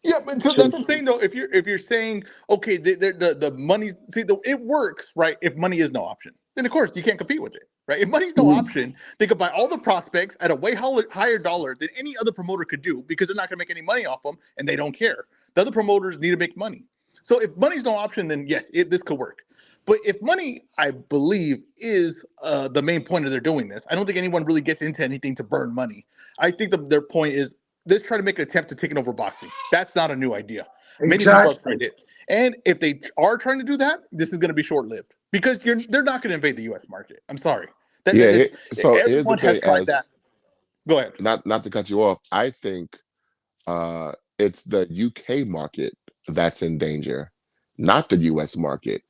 Yeah, but so that's what I'm saying though. If you're saying, okay, the money, it works, right? If money is no option, then of course you can't compete with it, right? If money's no option, they could buy all the prospects at a way higher dollar than any other promoter could do, because they're not going to make any money off them, and they don't care. The other promoters need to make money. So if money's no option, then yes, this could work. But if money, I believe, is the main point of their doing this, I don't think anyone really gets into anything to burn money. I think their point is, let's try to make an attempt to take over boxing. That's not a new idea. Many people have tried it. And if they are trying to do that, this is going to be short-lived, because they're not going to invade the U.S. market. I'm sorry. So here's the thing, Go ahead. Not to cut you off. I think it's the UK market that's in danger, not the US market.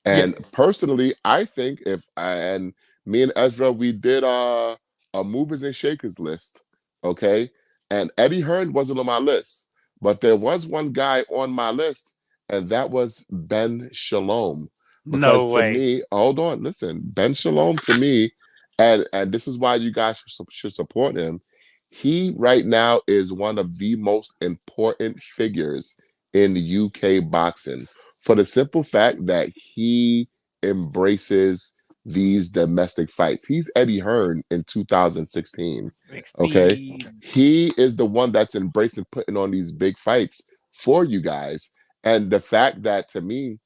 And personally, I think and me and Ezra, we did a movers and shakers list, okay? And Eddie Hearn wasn't on my list, but there was one guy on my list, and that was Ben Shalom. Because no way. To me, hold on, listen, Ben Shalom to me, and this is why you guys should support him. He right now is one of the most important figures in UK boxing for the simple fact that he embraces these domestic fights. He's Eddie Hearn in 2016. Okay. 16. He is the one that's embracing putting on these big fights for you guys. And the fact that, to me,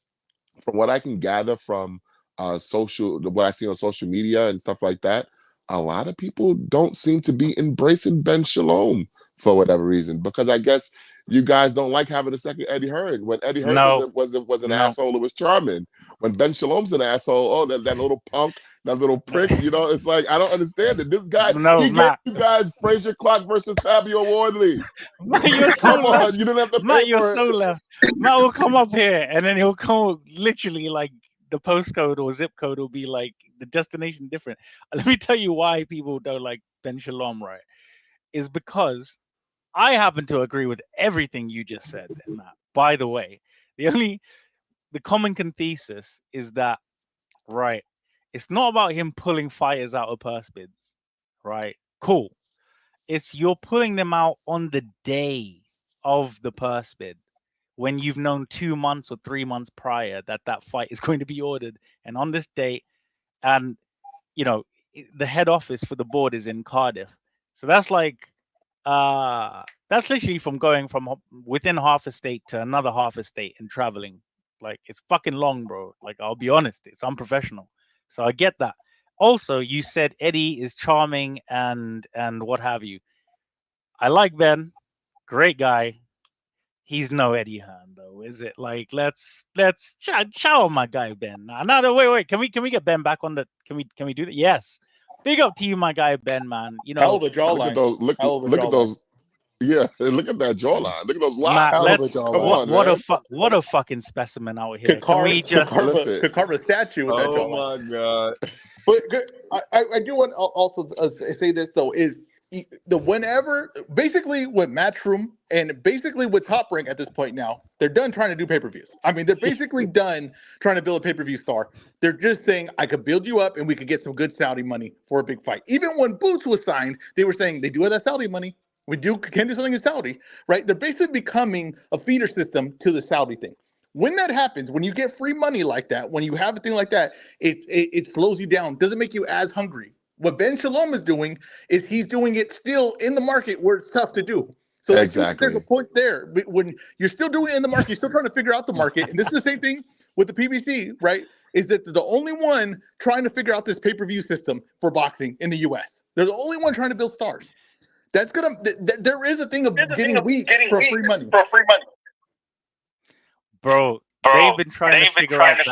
from what I can gather from what I see on social media and stuff like that, a lot of people don't seem to be embracing Ben Shalom for whatever reason. Because I guess you guys don't like having a second Eddie Hearn. When Eddie Hearn No, was an no. asshole, it was charming. When Ben Shalom's an asshole, oh, that little punk, that little prick, it's like, I don't understand it. This guy, No, he gave Matt. you guys Frazier Clark versus Fabio Wardley. Matt, you're so Come left. on, you didn't have to pay Matt, you're for it. so left. Matt will come up here and then he'll come literally like the postcode or zip code will be like the destination different. Let me tell you why people don't like Ben Shalom, right? Is because I happen to agree with everything you just said, Matt. By the way, the common consensus is that, right, it's not about him pulling fighters out of purse bids, right? Cool. It's you're pulling them out on the day of the purse bid when you've known 2 months or 3 months prior that fight is going to be ordered, and on this date, and the head office for the board is in Cardiff. So that's like that's literally from going from within half a state to another half a state and traveling. Like, it's fucking long, bro. Like, I'll be honest, it's unprofessional. So I get that. Also, you said Eddie is charming and what have you. I like Ben, great guy. He's no Eddie Hearn, though, is it? Like, let's shout out my guy Ben. No, wait. Can we get Ben back on the? Can we do that? Yes. Big up to you, my guy Ben, man. Hell of a jawline. Look at those. Look at those. Yeah, look at that jawline. Look at those lines. Matt, Hell of a let's. jawline. Come on, What a fucking specimen out here. Could carve Listen. a statue with that Oh jawline. my God. But I do want to also say this though, is whenever basically with Matchroom and basically with Top Rank at this point now, they're done trying to do pay-per-views. I mean, they're basically done trying to build a pay-per-view star. They're just saying, I could build you up and we could get some good Saudi money for a big fight. Even when Boots was signed, they were saying they do have that Saudi money. We can do something in Saudi, right? They're basically becoming a feeder system to the Saudi thing. When that happens, when you get free money like that, when you have a thing like that, it slows you down, doesn't make you as hungry. What Ben Shalom is doing is he's doing it still in the market where it's tough to do. So Exactly. there's a point there. But when you're still doing it in the market, you're still trying to figure out the market. And this is the same thing with the PBC, right? Is that they're the only one trying to figure out this pay-per-view system for boxing in the US. They're the only one trying to build stars. There is a thing of getting weak for free money. Bro, they've been trying to figure out that.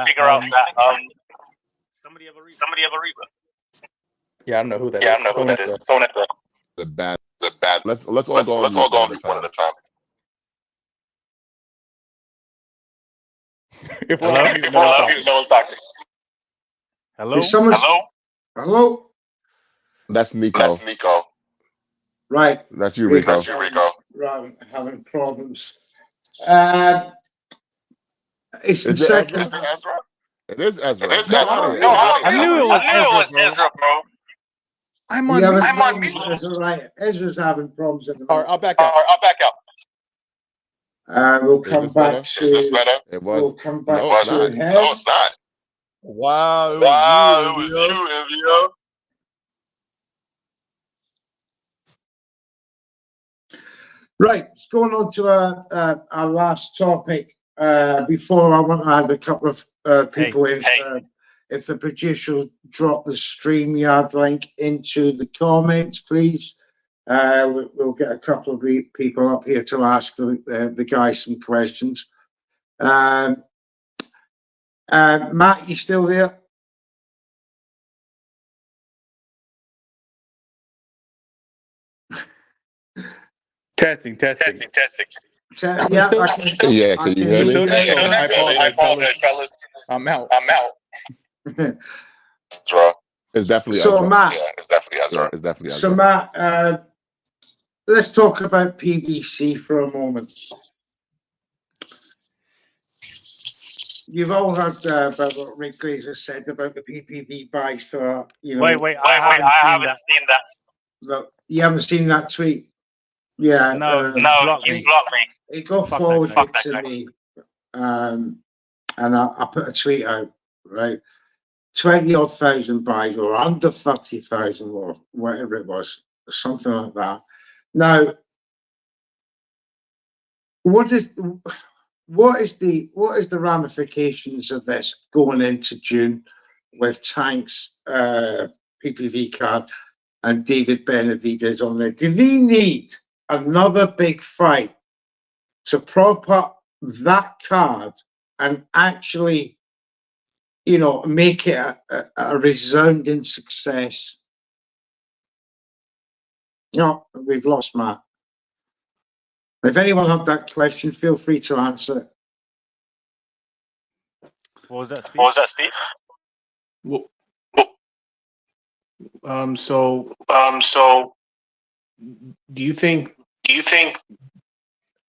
Somebody have a Reba. Yeah, I don't know who that is. Someone at the bad. Let's all go on one at a time. If we're on mute, no one's talking. Hello? Is someone... Hello? That's Nico. Right. That's you, Rico. Right, I'm having problems. It's the Is it second... Ezra? It is Ezra. I knew it was Ezra, bro. I'm on mute. Right. Ezra's having problems at the All right, moment. I'll back out. We'll come back to... Is this better? It was. We'll come back No, it's to not. head. No, it's not. Wow, it was you, MVO. Right, let's go on to our last topic. Before, I want to have a couple of people in. If the producer will drop the StreamYard link into the comments, please. We'll get a couple of people up here to ask the guys some questions. Matt, you still there? Testing. Yeah, Yeah, can you hear me? I apologize, fellas. I'm out. It's definitely so Ezra. Matt. Yeah, it's definitely Ezra. It's definitely Ezra. So Matt, let's talk about PBC for a moment. You've all heard about what Rick Glazer said about the PPV buys for, Wait, I haven't seen that. You haven't seen that tweet? Yeah. No, he's blocked me. It got Fuck that forwarded guy. to me, and I put a tweet out, right? 20-odd thousand buys, or under 30,000, or whatever it was, something like that. Now, what is the ramifications of this going into June with Tank's PPV card and David Benavidez on there? Do we need another big fight to prop up that card and actually, make it a resounding success? No, we've lost Matt. If anyone had that question, feel free to answer it. What was that, Steve? Well, so do you think?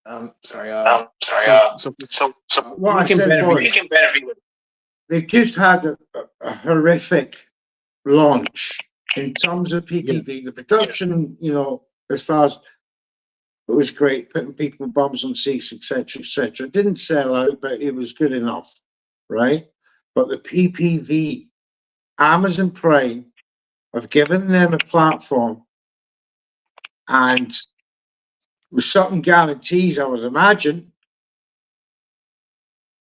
What I said was, they've just had a horrific launch in terms of PPV. The production, as far as it was great, putting people bums on seats, etc., etc. It didn't sell out, but it was good enough, right? But the PPV, Amazon Prime have given them a platform, and with certain guarantees, I would imagine,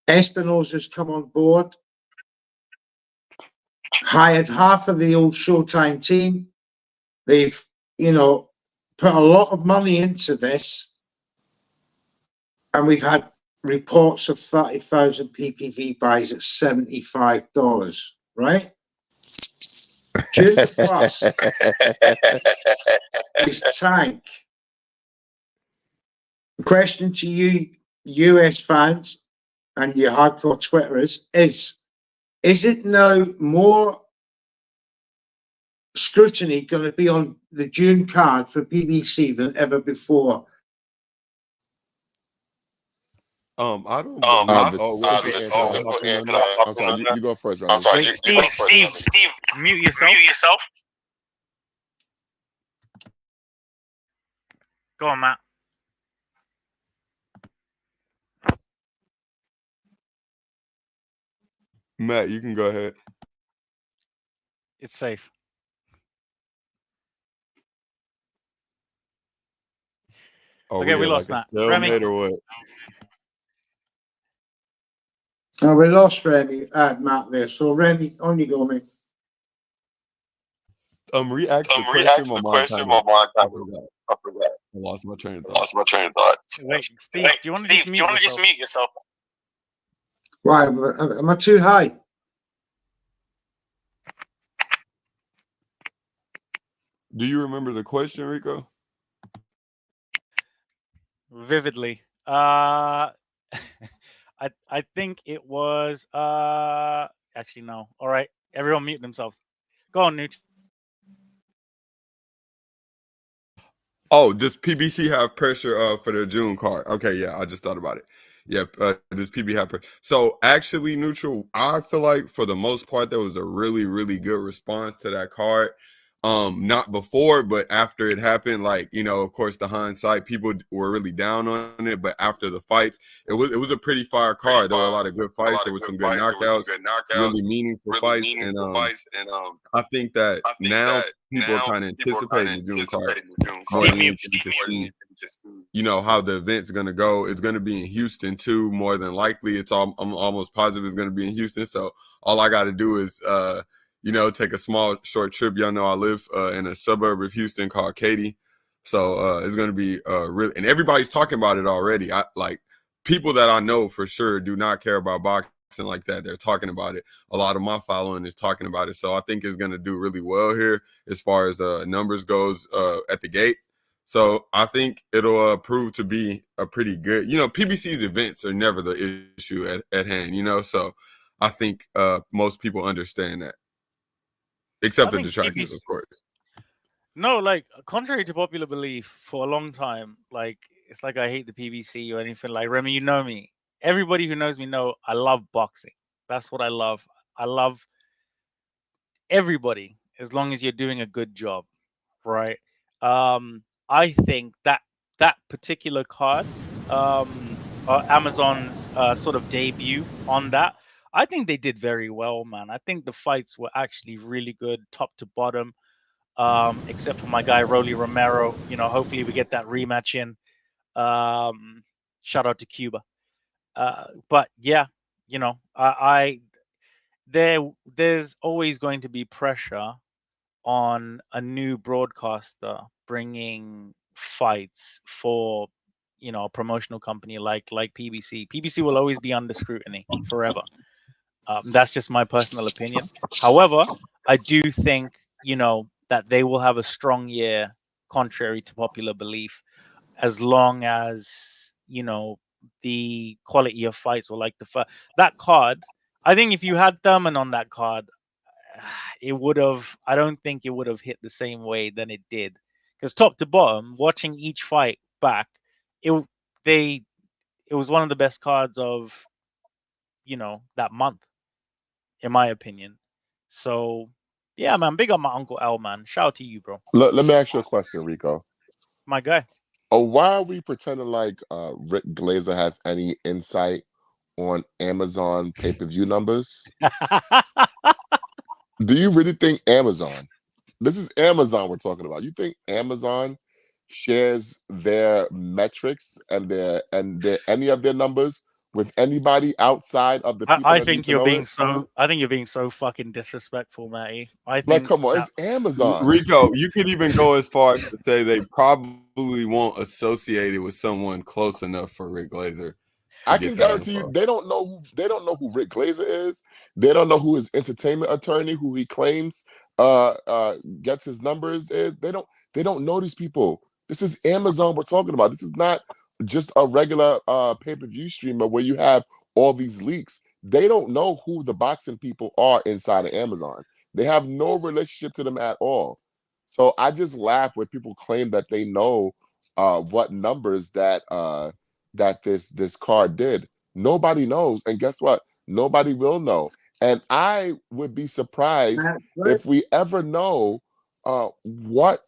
Espinosa's come on board, hired half of the old Showtime team. They've, put a lot of money into this, and we've had reports of 30,000 PPV buys at $75, right? June plus is Tank. Question to you, US fans and your hardcore Twitterers, is it now more scrutiny going to be on the June card for BBC than ever before? I don't. I'm sorry. You go first, Remy. Wait, Steve, mute yourself. Go on, Matt. Matt, you can go ahead. It's safe. Oh, Okay, we lost like Matt. Remy. or what? Oh, we lost Remy, Matt there. So Remy, on you go, mate. Re-ask the question. I forgot. I lost my train of thought. Wait, Steve, do you want to just mute yourself? Why? Am I too high? Do you remember the question, Rico? Vividly. I think it was actually no. All right, everyone mute themselves. Go on, Nooch. Oh, does PBC have pressure for the June card? Okay, yeah, I just thought about it. Yep, does PB have pressure? So actually, Neutral, I feel like for the most part there was a really, really good response to that card. Not before, but after it happened, of course, the hindsight, people were really down on it. But after the fights, it was a pretty fire card. There were a lot of good fights. There were some good knockouts, really meaningful fights. And I think that now people are kind of anticipating the June card more than anything to see, how the event's going to go. It's going to be in Houston too, more than likely. I'm almost positive it's going to be in Houston. So all I got to do is, take a small, short trip. Y'all know I live in a suburb of Houston called Katy. So it's going to be really, and everybody's talking about it already. People that I know for sure do not care about boxing like that. They're talking about it. A lot of my following is talking about it. So I think it's going to do really well here as far as numbers goes at the gate. So I think it'll prove to be a pretty good, PBC's events are never the issue at hand, so I think most people understand that. Except the detractors, of course. No, contrary to popular belief, for a long time, it's like I hate the PBC or anything. Like Remy, you know me. Everybody who knows me know I love boxing. That's what I love. I love everybody as long as you're doing a good job, right? I think that that particular card, Amazon's sort of debut on that, I think they did very well, man. I think the fights were actually really good, top to bottom. Except for my guy Rolly Romero. You know, hopefully we get that rematch in. Shout out to Cuba. But yeah, you know, there's always going to be pressure on a new broadcaster bringing fights for, you know, a promotional company like PBC. PBC will always be under scrutiny forever. That's just my personal opinion. However, I do think, you know, that they will have a strong year, contrary to popular belief, as long as, you know, the quality of fights were like that card. I think if you had Thurman on that card, it would have. I don't think it would have hit the same way than it did, because top to bottom, watching each fight back, it they it was one of the best cards of, you know, that month, in my opinion. So yeah, man, big up my Uncle Al, man. Shout out to you, bro. Let me ask you a question, Rico. My guy. Why are we pretending like Rick Glazer has any insight on Amazon pay-per-view numbers? Do you really think Amazon? This is Amazon we're talking about. You think Amazon shares their metrics and their any of their numbers with anybody outside of the people I that need think to you're know being it? so. I think you're being so fucking disrespectful, Matty. I Like, think come on, that. it's Amazon. Rico, you could even go as far as to say they probably won't associate it with someone close enough for Rick Glazer. I can guarantee you they don't know who Rick Glazer is. They don't know who his entertainment attorney, who he claims gets his numbers is. They don't know these people. This is Amazon we're talking about. This is not just a regular pay-per-view streamer where you have all these leaks. They don't know who the boxing people are inside of Amazon. They have no relationship to them at all. So I just laugh when people claim that they know what numbers that this card did. Nobody knows, and guess what? Nobody will know. And I would be surprised if we ever know what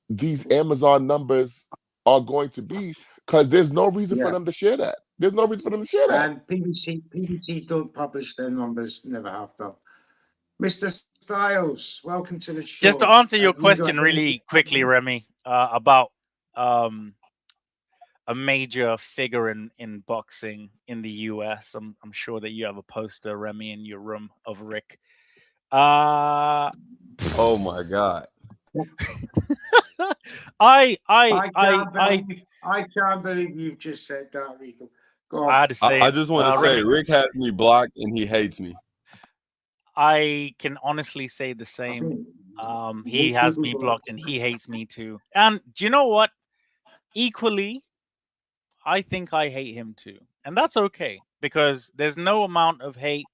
these Amazon numbers are going to be, because there's no reason for them to share that. There's no reason for them to share that. And PBC don't publish their numbers, never have done. Mr. Styles, welcome to the show. Just to answer your question really quickly, Remy, about a major figure in boxing in the US. I'm sure that you have a poster, Remy, in your room of Rick. Oh my God. I can't believe you've just said that, Rico. Go on. I had to say I just want to say Remy, Rick has me blocked and he hates me. I can honestly say the same. He has me blocked and he hates me too. And do you know what? Equally, I think I hate him too. And that's okay, because there's no amount of hate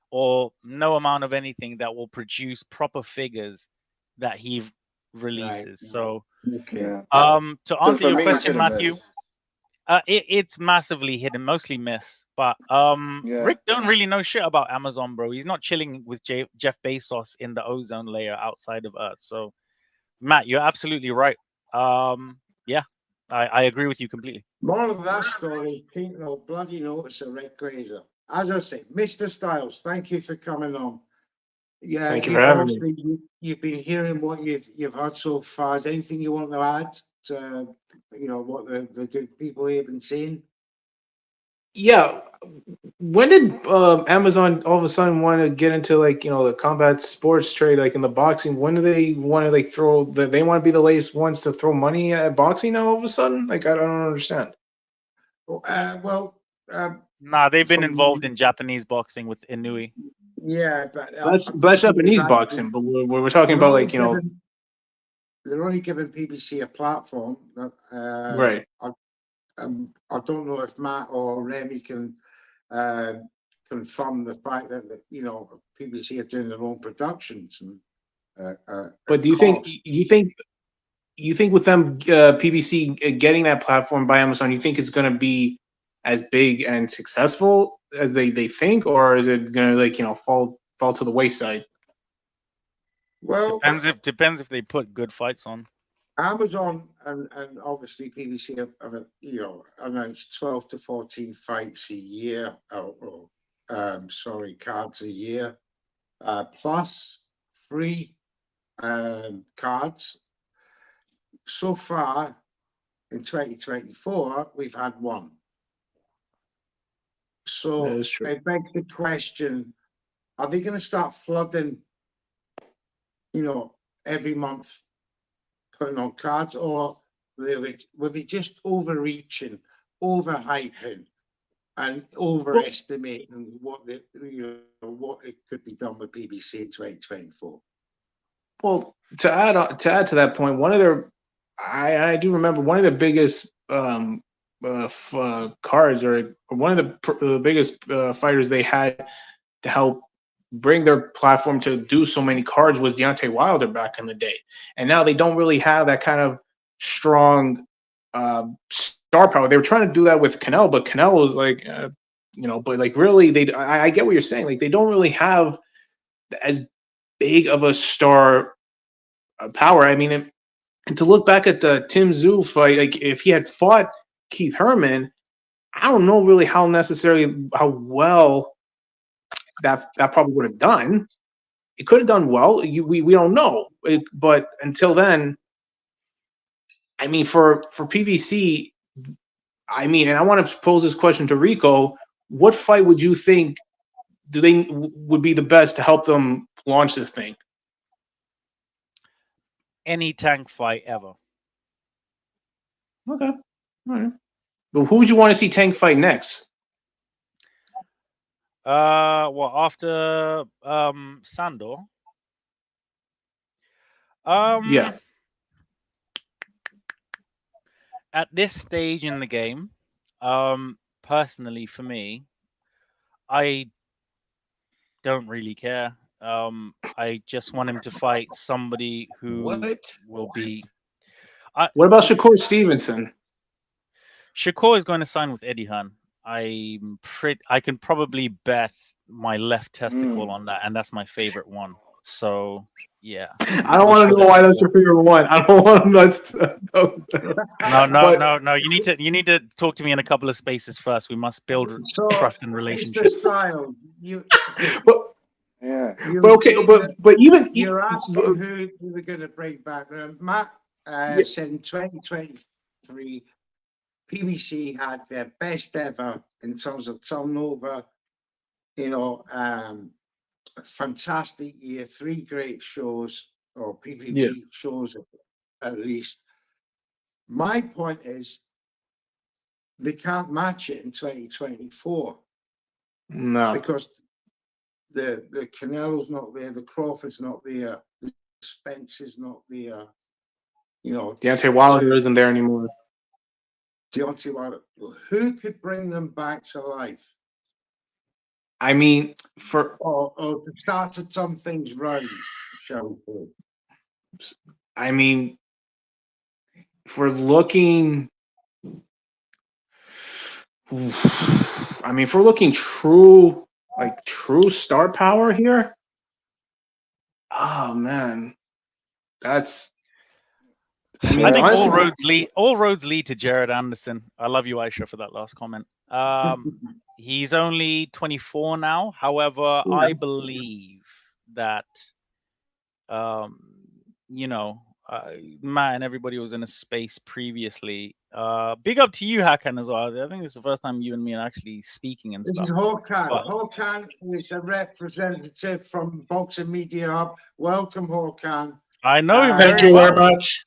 or no amount of anything that will produce proper figures that he releases. Right. So Okay. to answer your question, Matthew, it's massively hidden, mostly miss. But Rick don't really know shit about Amazon, bro. He's not chilling with Jeff Bezos in the ozone layer outside of Earth. So Matt, you're absolutely right. Yeah, I agree with you completely. More of that story, take no bloody notice of Rick Glazer. As I say, Mr. Styles, thank you for coming on. Yeah, Thank you for having me. You've been hearing what you've heard so far. Is anything you want to add to, you know, what the good people here have been saying? Yeah. When did Amazon all of a sudden want to get into, like, you know, the combat sports trade, like in the boxing? When do they want to, like, they want to be the latest ones to throw money at boxing now all of a sudden? Like, I don't understand. Nah, they've been involved in Japanese boxing with Inui. Yeah, but that's Japanese boxing, but we're talking about, like, you know, they're only giving PBC a platform. right. I don't know if Matt or Remy can confirm the fact that, you know, PBC are doing their own productions. And but do you think with them PBC getting that platform by Amazon, you think it's going to be as big and successful as they think, or is it going to, like, you know, fall to the wayside? Well, depends if they put good fights on. Amazon and obviously PBC have announced 12 to 14 fights a year, cards a year, plus free cards. So far in 2024, we've had one. So it begs the question, are they going to start flooding, every month putting on cards, or were they just overreaching, overhyping, and overestimating what it could be done with BBC in 2024? Well, to add to that point, one of their, I do remember one of the biggest cards, or one of the biggest fighters they had to help bring their platform to do so many cards was Deontay Wilder back in the day. And now they don't really have that kind of strong star power. They were trying to do that with Canelo, but Canelo was like, but like really, I get what you're saying. Like they don't really have as big of a star power. I mean, and to look back at the Tim Tszyu fight, like if he had fought Keith Herman, I don't know really how well that probably would have done. It could have done well. We don't know. But until then, I mean, for PBC, I mean, and I want to pose this question to Rico: what fight would you think would be the best to help them launch this thing? Any Tank fight ever. Okay, all right. But who would you want to see Tank fight next? Well, after Sandor. Yeah. At this stage in the game, personally for me, I don't really care. I just want him to fight somebody who will be. What about Shakur Stevenson? Shakur is going to sign with Eddie Hearn. I can probably bet my left testicle on that, and that's my favorite one. So yeah. I don't want to know why that's your favorite one. I don't want to know. No. You need to talk to me in a couple of spaces first. We must build trust and relationships. It's the style. But even you're asking who we're going to bring back. Matt said in 2023, PBC had their best ever in terms of turnover. Fantastic year, 3 great shows, or PPV shows at least. My point is, they can't match it in 2024. No, because the Canelo's not there, the Crawford's not there, the Spence is not there. Deontay Wilder isn't there anymore. Deontay Wilder. Who could bring them back to life? I mean, or to start to turn things round, shall we say? I mean, if we're looking, true star power here. Oh man, that's. I think honestly, all roads lead to Jared Anderson. I love you, Aisha, for that last comment. He's only 24 now. However, I believe that, Matt and everybody was in a space previously. Big up to you, Hakan, as well. I think it's the first time you and me are actually speaking and stuff. This is Hakan. Hakan is a representative from Boxing Media Hub. Welcome, Hakan. I know him. Thank you very much.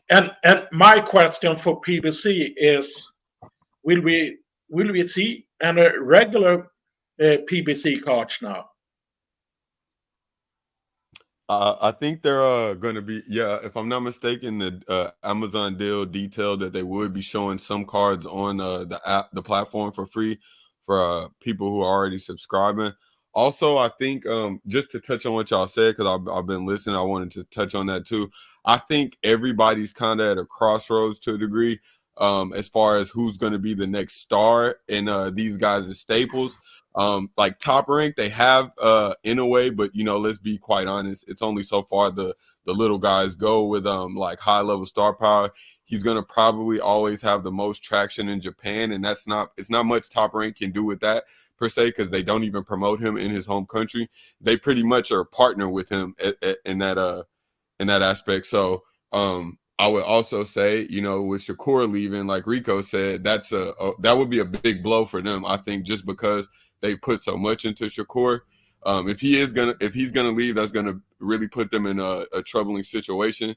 And my question for PBC is: will we see any regular PBC cards now? I think they're going to be, if I'm not mistaken, the Amazon deal detailed that they would be showing some cards on the platform for free for people who are already subscribing. Also, I think just to touch on what y'all said, because I've been listening, I wanted to touch on that too. I think everybody's kind of at a crossroads to a degree as far as who's going to be the next star in these guys' staples. Like Top Rank, they have in a way, but let's be quite honest, it's only so far the the little guys go with like high level star power, he's gonna probably always have the most traction in Japan, and it's not much Top Rank can do with that per se, because they don't even promote him in his home country. They pretty much are partner with him in that aspect. So I would also say, you know, with Shakur leaving, like Rico said, that would be a big blow for them, I think, just because they put so much into Shakur. If he's gonna leave, that's gonna really put them in a troubling situation.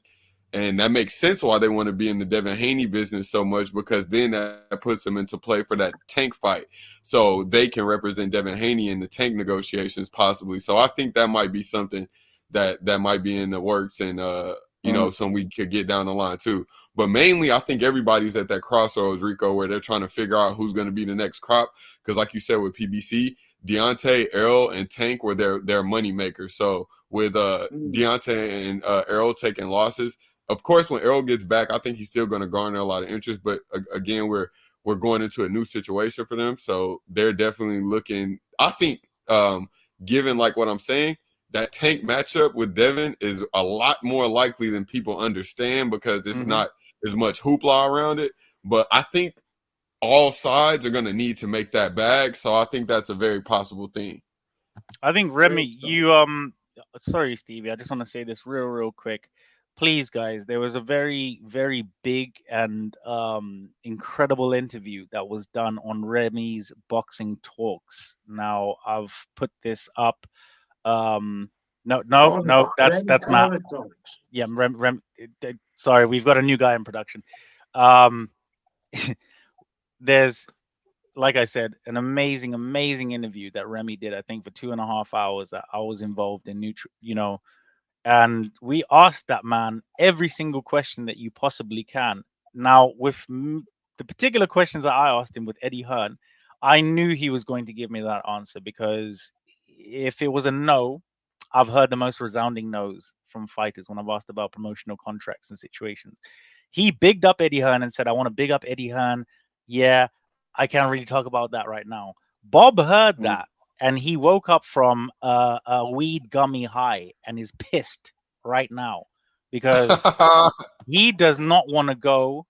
And that makes sense why they want to be in the Devin Haney business so much, because then that puts them into play for that Tank fight. So they can represent Devin Haney in the Tank negotiations possibly. So I think that might be something that might be in the works, and you know, some we could get down the line too. But mainly I think everybody's at that crossroads, Rico, where they're trying to figure out who's going to be the next crop. Because like you said with PBC, Deontay, Errol, and Tank were their money makers. So with Deontay and Errol taking losses, of course, when Errol gets back, I think he's still going to garner a lot of interest. But again, we're going into a new situation for them, so they're definitely looking. I think, given like what I'm saying, that Tank matchup with Devin is a lot more likely than people understand, because it's not as much hoopla around it. But I think all sides are going to need to make that bag, so I think that's a very possible thing. I think Remy, you sorry Stevie, I just want to say this real quick. Please, guys, there was a very, very big and incredible interview that was done on Remy's Boxing Talks. Now, I've put this up. No, that's Matt. Yeah, sorry, we've got a new guy in production. There's, like I said, an amazing interview that Remy did, I think, for 2.5 hours that I was involved in, and we asked that man every single question that you possibly can. Now, with the particular questions that I asked him with Eddie Hearn, I knew he was going to give me that answer, because if it was a no, I've heard the most resounding no's from fighters when I've asked about promotional contracts and situations. He bigged up Eddie Hearn and said, I want to big up Eddie Hearn. Yeah, I can't really talk about that right now. Bob heard that, and he woke up from a weed gummy high and is pissed right now, because he does not want to go.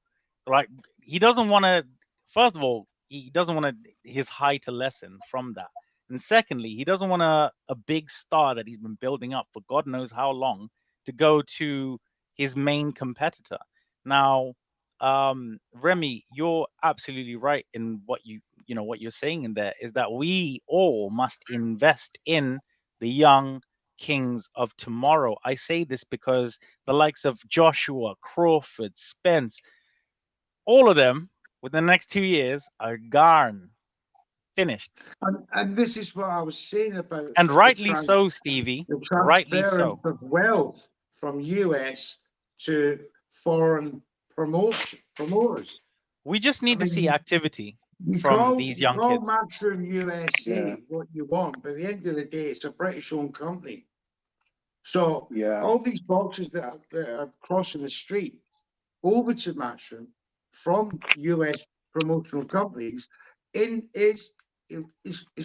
Like, he doesn't want to. First of all, he doesn't want his high to lessen from that. And secondly, he doesn't want a big star that he's been building up for God knows how long to go to his main competitor. Now, Remy, you're absolutely right in what what you're saying in there, is that we all must invest in the young kings of tomorrow. I say this because the likes of Joshua, Crawford, Spence, all of them within the next 2 years are gone. Finished. And this is what I was saying about, and rightly so, Stevie. Rightly so. Of wealth from US to foreign promoters. We just need to see activity from these young kids. Matchroom USA what you want, but at the end of the day, it's a British-owned company. So all these boxers that are crossing the street over to Matchroom from US promotional companies, is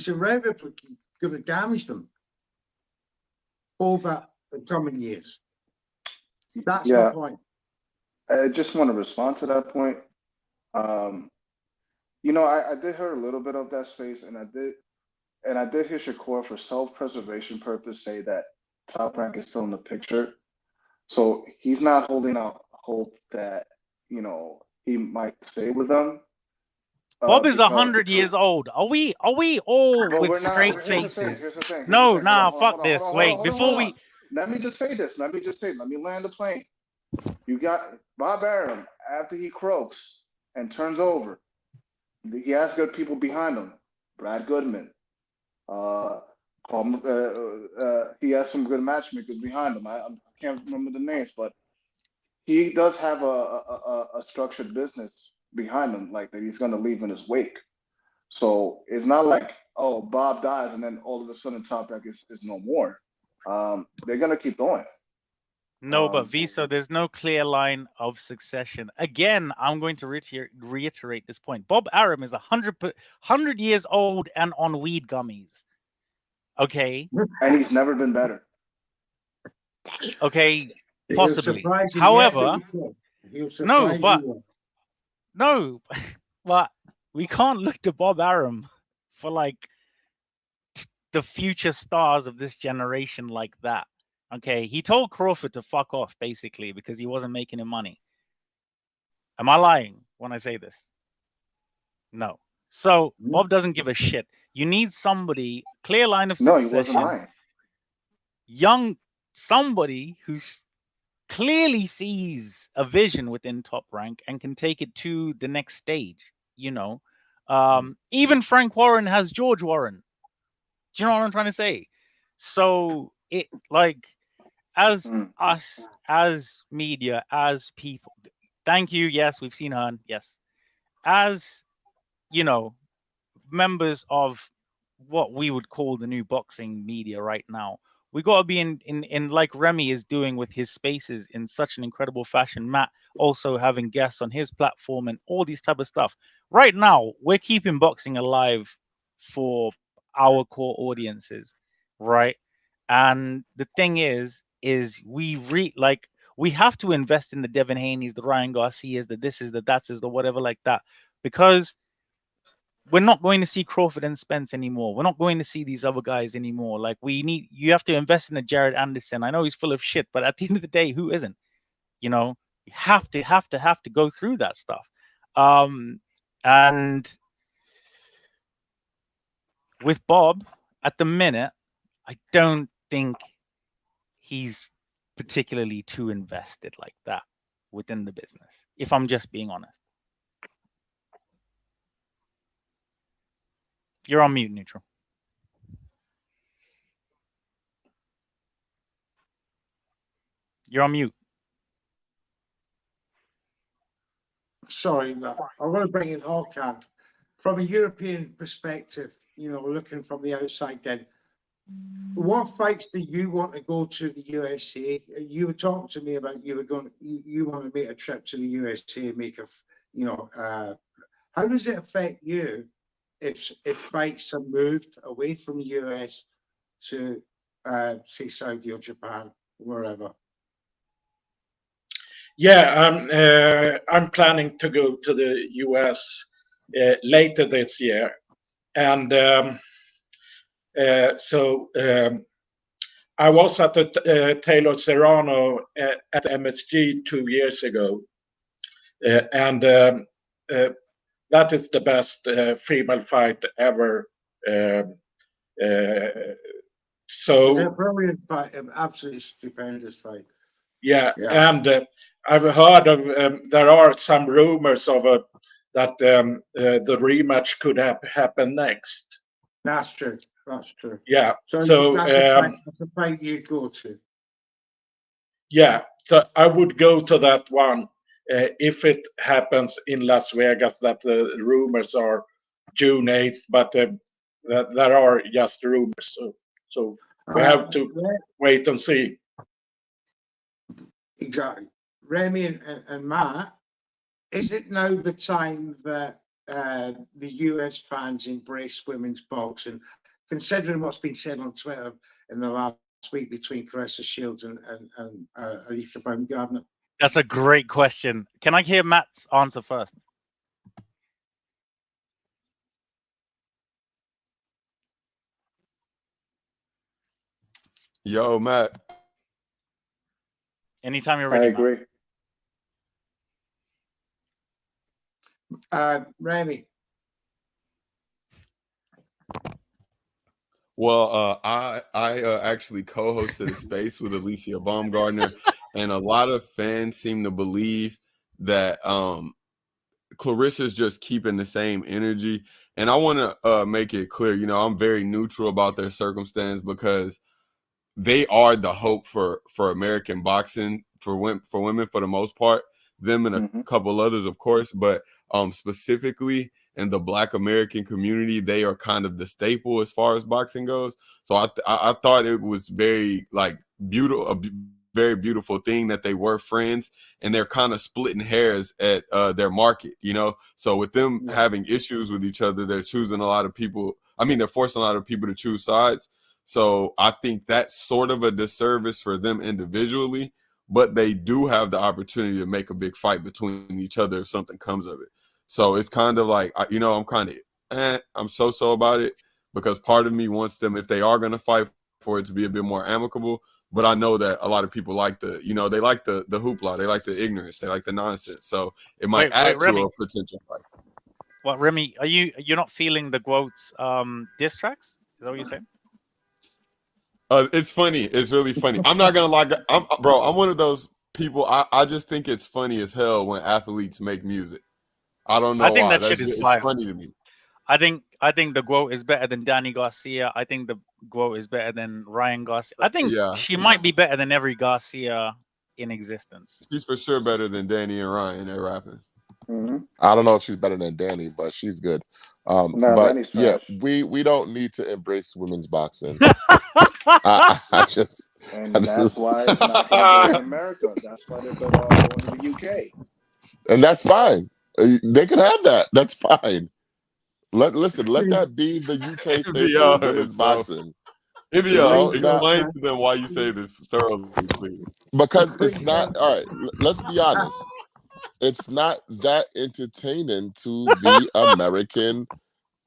irrevocably going to damage them over the coming years. That's my point. I just want to respond to that point. I did hear a little bit of that space, and I did hear Shakur, for self-preservation purpose, say that Top Rank is still in the picture. So he's not holding out hope that he might stay with them. Bob is 100 years old. Are we all with straight faces? Here's the thing. No, fuck this. Wait, before we. Let me just say this. Let me land the plane. You got Bob Arum, after he croaks and turns over. He has good people behind him. Brad Goodman. He has some good matchmakers behind him. I can't remember the names, but he does have a structured business behind him, like that he's going to leave in his wake. So it's not like, oh, Bob dies and then all of a sudden Top Rank is no more. They're going to keep going. No, but Viso, there's no clear line of succession. Again, I'm going to reiterate this point. Bob Arum is 100 years old and on weed gummies. Okay. And he's never been better. Okay. He'll Possibly. surprise you yet, However, but he will. He'll no, surprise but you. no, but we can't look to Bob Arum for like the future stars of this generation like that. Okay, he told Crawford to fuck off basically because he wasn't making him money. Am I lying when I say this? No. So Bob doesn't give a shit. You need somebody, clear line of No, he wasn't succession, lying. young, somebody who clearly sees a vision within Top Rank and can take it to the next stage. You know, even Frank Warren has George Warren. Do you know what I'm trying to say? So it like as us, as media, as people. Thank you. Yes, we've seen her. Yes, as you know, members of what we would call the new boxing media right now. We got to be in like Remy is doing with his spaces in such an incredible fashion. Matt also having guests on his platform and all these type of stuff. Right now, we're keeping boxing alive for our core audiences, right? And the thing is we we have to invest in the Devin Haney's, the Ryan Garcias, the this is the that's is the whatever like that, because we're not going to see Crawford and Spence anymore. We're not going to see these other guys anymore. Like you have to invest in a Jared Anderson. I know he's full of shit, but at the end of the day, who isn't? You know, you have to go through that stuff. And with Bob, at the minute, I don't think he's particularly too invested like that within the business, if I'm just being honest. You're on mute, Neutral. You're on mute. Sorry, I want to bring in Håkan. From a European perspective, you know, looking from the outside then, what fights do you want to go to the USA? You were talking to me about you want to make a trip to the USA, how does it affect you if fights are moved away from the US to say Saudi or Japan, wherever? Yeah, I'm planning to go to the US later this year, and I was at the Taylor Serrano at MSG 2 years ago, and that is the best female fight ever. It's a brilliant fight, an absolutely stupendous fight. Yeah. And I've heard of there are some rumors of that the rematch could happen next. That's true. That's true. Yeah. So that's a fight you go to. Yeah. So I would go to that one if it happens in Las Vegas. That the rumors are June 8th, but there are just rumors. So we have to wait and see. Exactly. Remy and Matt, is it now the time that the US fans embrace women's boxing, considering what's been said on Twitter in the last week between Carissa Shields and Aretha Baumgartner? That's a great question. Can I hear Matt's answer first? Yo, Matt. Anytime you're ready. I agree. Remy. Well, I actually co-hosted a space with Alicia Baumgartner, and a lot of fans seem to believe that Clarissa's just keeping the same energy. And I want to make it clear, you know, I'm very neutral about their circumstance because they are the hope for American boxing for women for the most part. Them and a couple others, of course, but specifically in the Black American community, they are kind of the staple as far as boxing goes. So I thought it was very beautiful, a very beautiful thing that they were friends, and they're kind of splitting hairs at their market, you know. So with them having issues with each other, they're choosing a lot of people. I mean, they're forcing a lot of people to choose sides. So I think that's sort of a disservice for them individually. but they do have the opportunity to make a big fight between each other if something comes of it. So it's kind of like, I'm kind of, I'm so about it, because part of me wants them, if they are going to fight, for it to be a bit more amicable. But I know that a lot of people like they like the hoopla, they like the ignorance, they like the nonsense. So it might add Remy, to a potential fight. Well, Remy, you're not feeling the Quotes diss tracks? Is that what you're saying? It's funny. It's really funny. I'm not gonna lie, I'm one of those people. I just think it's funny as hell when athletes make music. I don't know I think why. that shit is it's fire. funny to me. I think the Quote is better than Danny Garcia. I think the Quote is better than Ryan Garcia. I think she might be better than every Garcia in existence. She's for sure better than Danny and Ryan at rapping. Mm-hmm. I don't know if she's better than Danny, but she's good. No, but Danny's trash. yeah, we don't need to embrace women's boxing. That's why it's not going to in America. That's why they're going to the UK. And that's fine. They can have that. That's fine. Let that be the UK state of women's boxing. Explain to them why you say this thoroughly, please. Because it's not, all right, let's be honest. It's not that entertaining to the American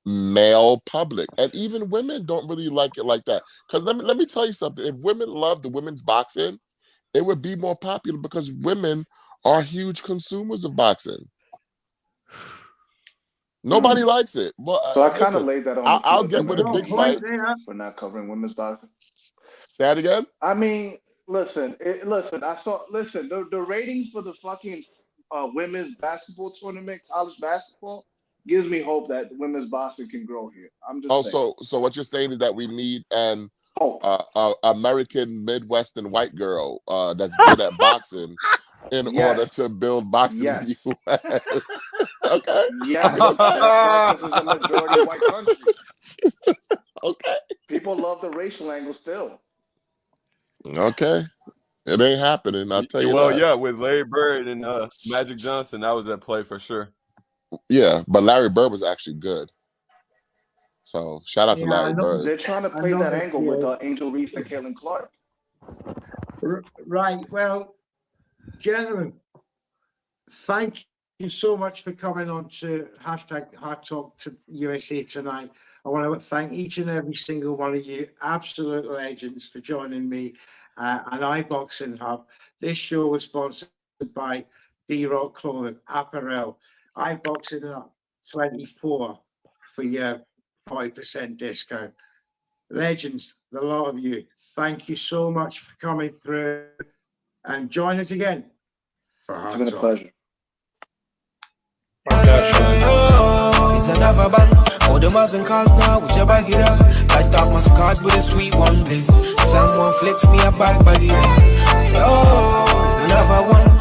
male public. And even women don't really like it like that. Because let me tell you something. If women loved the women's boxing, it would be more popular, because women are huge consumers of boxing. Nobody likes it. Well, so I kind of laid that on. I'll get with a big fight for not covering women's boxing. Say that again. I mean, listen. The ratings for the fucking women's basketball tournament, college basketball, gives me hope that women's boxing can grow here. I'm just saying. So what you're saying is that we need an American Midwestern white girl that's good at boxing in order to build boxing in the U.S. Okay. Yeah, because this is a majority white country. Okay. People love the racial angle still. Okay. It ain't happening, I'll tell you Well, that. yeah, with Larry Bird and Magic Johnson, that was at play for sure. Yeah, but Larry Bird was actually good. So shout out to Larry Bird. They're trying to play that angle with Angel Reese and Caitlin Clark. Right. Well, gentlemen, thank you so much for coming on to hashtag Hard Talk to USA tonight. I want to thank each and every single one of you, absolute legends, for joining me on iBoxingHub. This show was sponsored by D-Rock Clothing, Apparel, iBoxingHub 24 for your 40% discount. Legends, the lot of you, thank you so much for coming through, and join us again for Hard Talk. It's been a pleasure. It's another band. All the Muslim calls now, whichever get up. I start my card with a sweet one, please. Someone flicks me a bag, so it's another one.